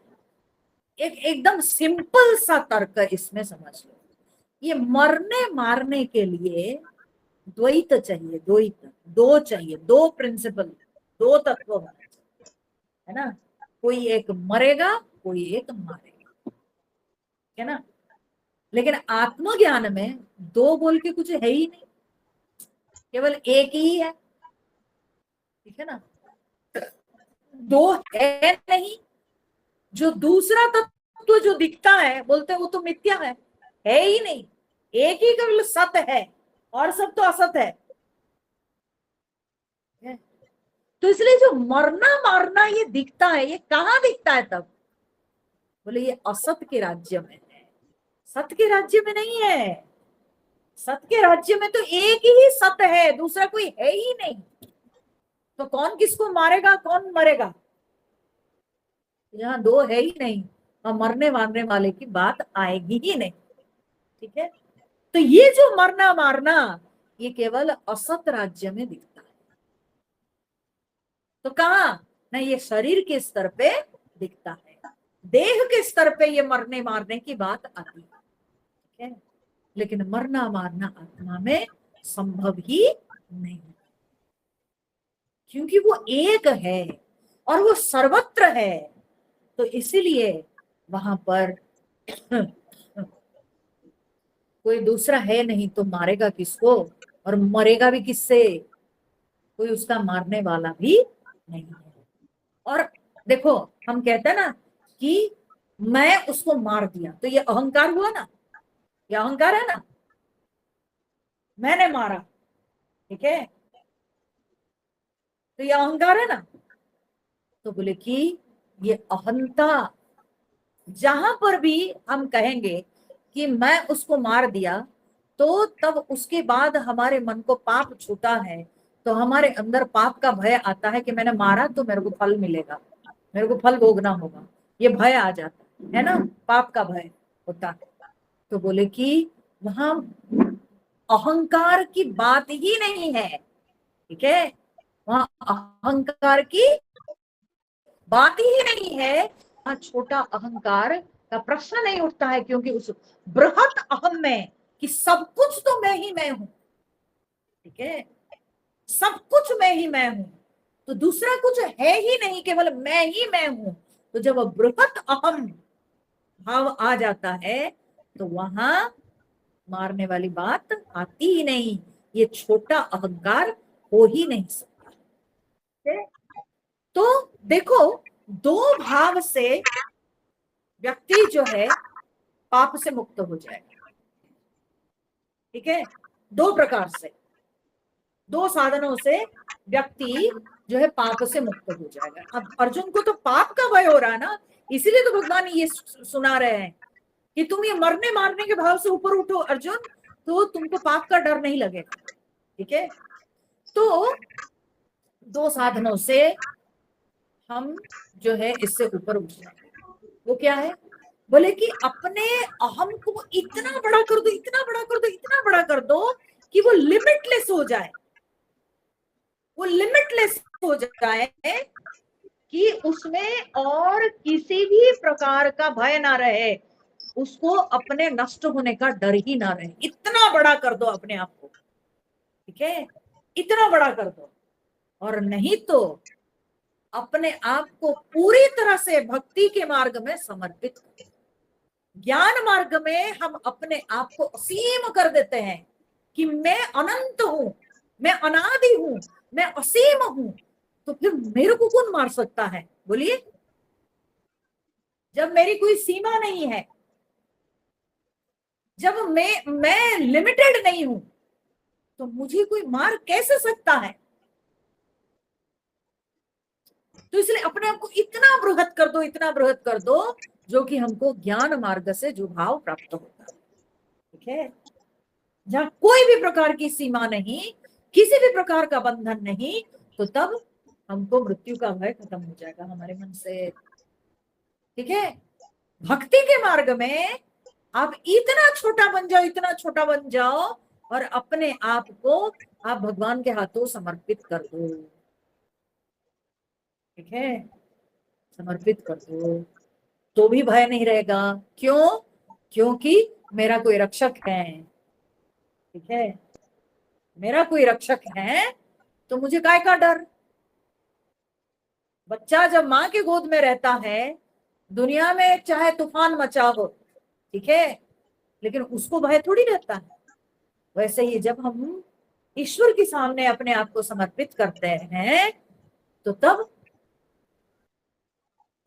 एक एकदम सिंपल सा तर्क इसमें समझ लो। ये मरने मारने के लिए द्वैत चाहिए, द्वैत, दो चाहिए, दो प्रिंसिपल, दो तत्व होने चाहिए, है ना? कोई एक मरेगा, कोई एक मारेगा, है ना? लेकिन आत्मज्ञान में दो बोल के कुछ है ही नहीं, केवल एक ही है। ठीक है ना? दो है नहीं। जो दूसरा तत्व जो दिखता है, बोलते हैं वो तो मिथ्या है ही नहीं। एक ही केवल सत है, और सब तो असत है। तो इसलिए जो मरना मारना ये दिखता है, ये कहाँ दिखता है तब? बोले ये असत के राज्य में है, सत के राज्य में नहीं है। सत के राज्य में तो एक ही सत है, दूसरा कोई है ही नहीं। तो कौन किसको मारेगा, कौन मरेगा? यहाँ दो है ही नहीं, और मरने मारने वाले की बात आएगी ही नहीं। ठीक है, तो ये जो मरना मारना, ये केवल असत राज्य में दिखता है। तो कहा ना, ये शरीर के स्तर पे दिखता है, देह के स्तर पे ये मरने मारने की बात आती है। ठीक है, लेकिन मरना मारना आत्मा में संभव ही नहीं, क्योंकि वो एक है और वो सर्वत्र है। तो इसीलिए वहां पर कोई दूसरा है नहीं, तो मारेगा किसको और मरेगा भी किससे? कोई उसका मारने वाला भी नहीं है। और देखो, हम कहते हैं ना कि मैं उसको मार दिया, तो ये अहंकार हुआ ना, ये अहंकार है ना, मैंने मारा। ठीक है, तो ये अहंकार है ना। तो बोले कि ये अहंता, जहां पर भी हम कहेंगे कि मैं उसको मार दिया, तो तब उसके बाद हमारे मन को पाप छूटा है, तो हमारे अंदर पाप का भय आता है कि मैंने मारा तो मेरे को फल मिलेगा, मेरे को फल भोगना होगा, ये भय आ जाता है ना, पाप का भय होता है। तो बोले कि वहां अहंकार की बात ही नहीं है। ठीक है, वहां अहंकार की बात ही नहीं है, वहां छोटा अहंकार का प्रश्न नहीं उठता है, क्योंकि उस बृहत अहम में कि सब कुछ तो मैं ही मैं हूं। ठीक है, सब कुछ मैं ही मैं हूं, तो दूसरा कुछ है ही नहीं, केवल मैं ही मैं हूं। तो जब बृहत अहम भाव आ जाता है, तो वहां मारने वाली बात आती ही नहीं, ये छोटा अहंकार हो ही नहीं सकता। तो देखो, दो भाव से व्यक्ति जो है पाप से मुक्त हो जाएगा। ठीक है, दो प्रकार से, दो साधनों से व्यक्ति जो है पाप से मुक्त हो जाएगा। अब अर्जुन को तो पाप का भय हो रहा है ना, इसीलिए तो भगवान ये सुना रहे हैं कि तुम ये मरने मारने के भाव से ऊपर उठो अर्जुन, तो तुमको पाप का डर नहीं लगेगा। ठीक है, तो दो साधनों से हम जो है इससे ऊपर उठ जाएंगे। वो क्या है? बोले कि अपने अहम को इतना बड़ा कर दो, इतना बड़ा कर दो, इतना बड़ा कर दो कि वो लिमिटलेस हो जाए, वो लिमिटलेस हो जाए कि उसमें और किसी भी प्रकार का भय ना रहे, उसको अपने नष्ट होने का डर ही ना रहे। इतना बड़ा कर दो अपने आप को, ठीक है, इतना बड़ा कर दो। और नहीं तो अपने आप को पूरी तरह से भक्ति के मार्ग में समर्पित करो। ज्ञान मार्ग में हम अपने आप को असीम कर देते हैं कि मैं अनंत हूं, मैं अनादि हूं, मैं असीम हूं, तो फिर मेरे को कौन मार सकता है, बोलिए। जब मेरी कोई सीमा नहीं है, जब मैं लिमिटेड नहीं हूं, तो मुझे कोई मार कैसे सकता है। तो इसलिए अपने आप को इतना बृहत कर दो, इतना बृहत कर दो, जो कि हमको ज्ञान मार्ग से जो भाव प्राप्त होता है, ठीक है, जहां कोई भी प्रकार की सीमा नहीं, किसी भी प्रकार का बंधन नहीं, तो तब हमको मृत्यु का भय खत्म हो जाएगा हमारे मन से, ठीक है। भक्ति के मार्ग में आप इतना छोटा बन जाओ, इतना छोटा बन जाओ, और अपने आप को आप भगवान के हाथों समर्पित कर दो, ठीक है, समर्पित कर दो, तो भी भय नहीं रहेगा। क्यों? क्योंकि मेरा कोई रक्षक है, ठीक है, मेरा कोई रक्षक है, तो मुझे काय का डर। बच्चा जब माँ के गोद में रहता है, दुनिया में चाहे तूफान मचा हो, ठीक है, लेकिन उसको भय थोड़ी रहता है। वैसे ही जब हम ईश्वर के सामने अपने आप को समर्पित करते हैं, तो तब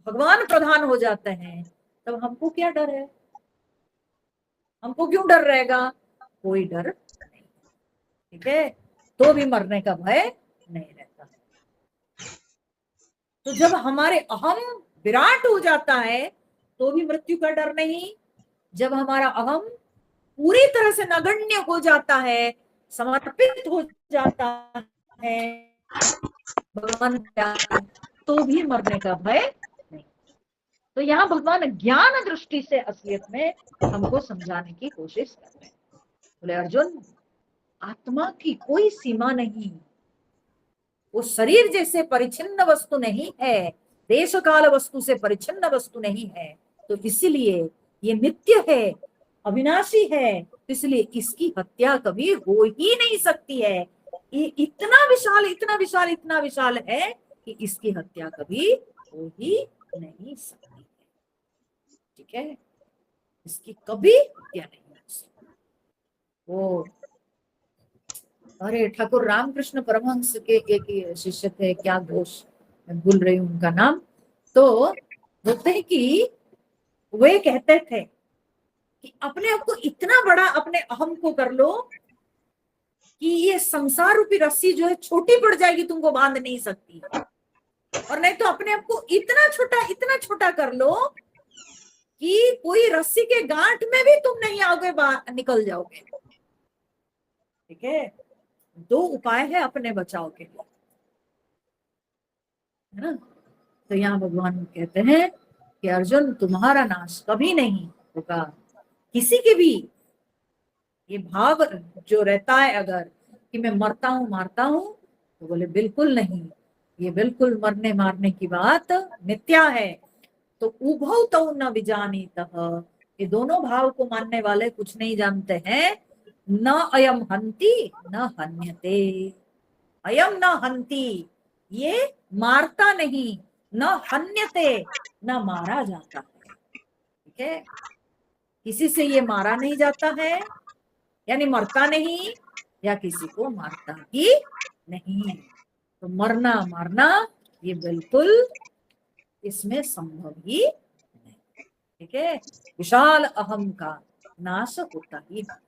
भगवान प्रधान हो जाते हैं, तब हमको क्या डर है, हमको क्यों डर रहेगा, कोई डर नहीं, ठीक है, तो भी मरने का भय नहीं रहता। तो जब हमारे अहम विराट हो जाता है, तो भी मृत्यु का डर नहीं। जब हमारा अहम पूरी तरह से नगण्य हो जाता है, समर्पित हो जाता है भगवान का, तो भी मरने का भय नहीं। तो यहाँ भगवान ज्ञान दृष्टि से असलियत में हमको समझाने की कोशिश कर रहे हैं। बोले अर्जुन, आत्मा की कोई सीमा नहीं, वो शरीर जैसे परिचिन्न वस्तु नहीं है, देश काल वस्तु से परिचिन्न वस्तु नहीं है, तो इसीलिए ये नित्य है, अविनाशी है, इसलिए इसकी हत्या कभी हो ही नहीं सकती है। ये इतना विशाल, इतना विशाल, इतना विशाल है कि इसकी हत्या कभी हो ही नहीं सकती है, ठीक है, इसकी कभी हत्या नहीं हो सकती। वो अरे ठाकुर रामकृष्ण परमहंस के एक शिष्य थे, क्या घोष, मैं भूल रही हूँ उनका नाम। तो बोलते हैं कि वे कहते थे कि अपने आप को इतना बड़ा, अपने अहम को कर लो कि ये संसार रूपी रस्सी जो है छोटी पड़ जाएगी, तुमको बांध नहीं सकती, और नहीं तो अपने आप को इतना छोटा, इतना छोटा कर लो कि कोई रस्सी के गांठ में भी तुम नहीं आओगे, बाहर निकल जाओगे, ठीक है। दो उपाय है अपने बचाव के लिए, है ना। तो यहाँ भगवान कहते हैं कि अर्जुन, तुम्हारा नाश कभी नहीं होगा। किसी के भी ये भाव जो रहता है अगर कि मैं मरता हूं, मारता हूं, तो बोले बिल्कुल नहीं, ये बिल्कुल मरने मारने की बात मिथ्या है। तो उभौ तौ न विजानीतः, ये दोनों भाव को मानने वाले कुछ नहीं जानते हैं। न अयम हन्ति न हन्यते, अयम न हन्ति, ये मारता नहीं, न हन्यते, न मारा जाता है, ठीक है, किसी से ये मारा नहीं जाता है, यानी मरता नहीं, या किसी को मारता ही नहीं। तो मरना मारना ये बिल्कुल इसमें संभव ही नहीं, ठीक है, विशाल अहम का नाश होता ही नहीं,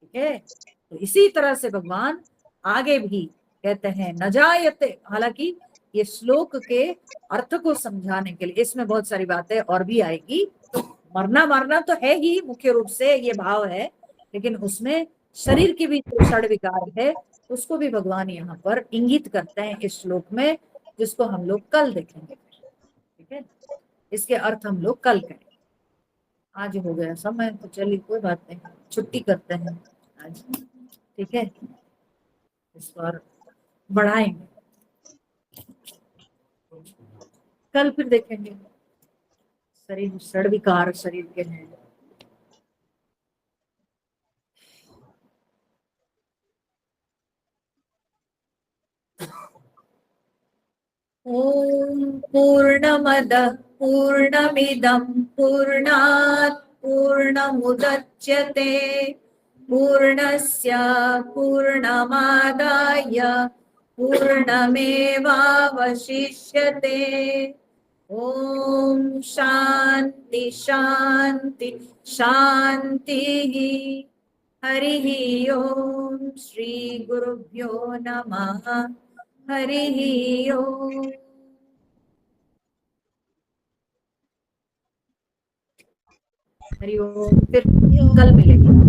ठीक है। तो इसी तरह से भगवान आगे भी कहते हैं न जायते, हालांकि ये श्लोक के अर्थ को समझाने के लिए इसमें बहुत सारी बातें और भी आएगी। तो मरना मारना तो है ही, मुख्य रूप से ये भाव है, लेकिन उसमें शरीर की भी जो षड विकार है, उसको भी भगवान यहाँ पर इंगित करते हैं इस श्लोक में, जिसको हम लोग कल देखेंगे, ठीक है, इसके अर्थ हम लोग कल करेंगे। आज हो गया समय, तो चलिए कोई बात नहीं, छुट्टी करते हैं आज। ठीक है, इस बार बढ़ाएंगे, कल फिर देखेंगे। शरीर षड्विकार शरीर के हैं। ओम पूर्णमद पूर्णमिदं पूर्णात् पूर्णमुदच्यते पूर्णस्य पूर्णमादाय पूर्णमेवावशिष्यते। ओम शांति शांति शांति। हरिः ओम श्री गुरुभ्यो नमः। हरिः ओम। हरि ओम। फिर कल मिलेंगे।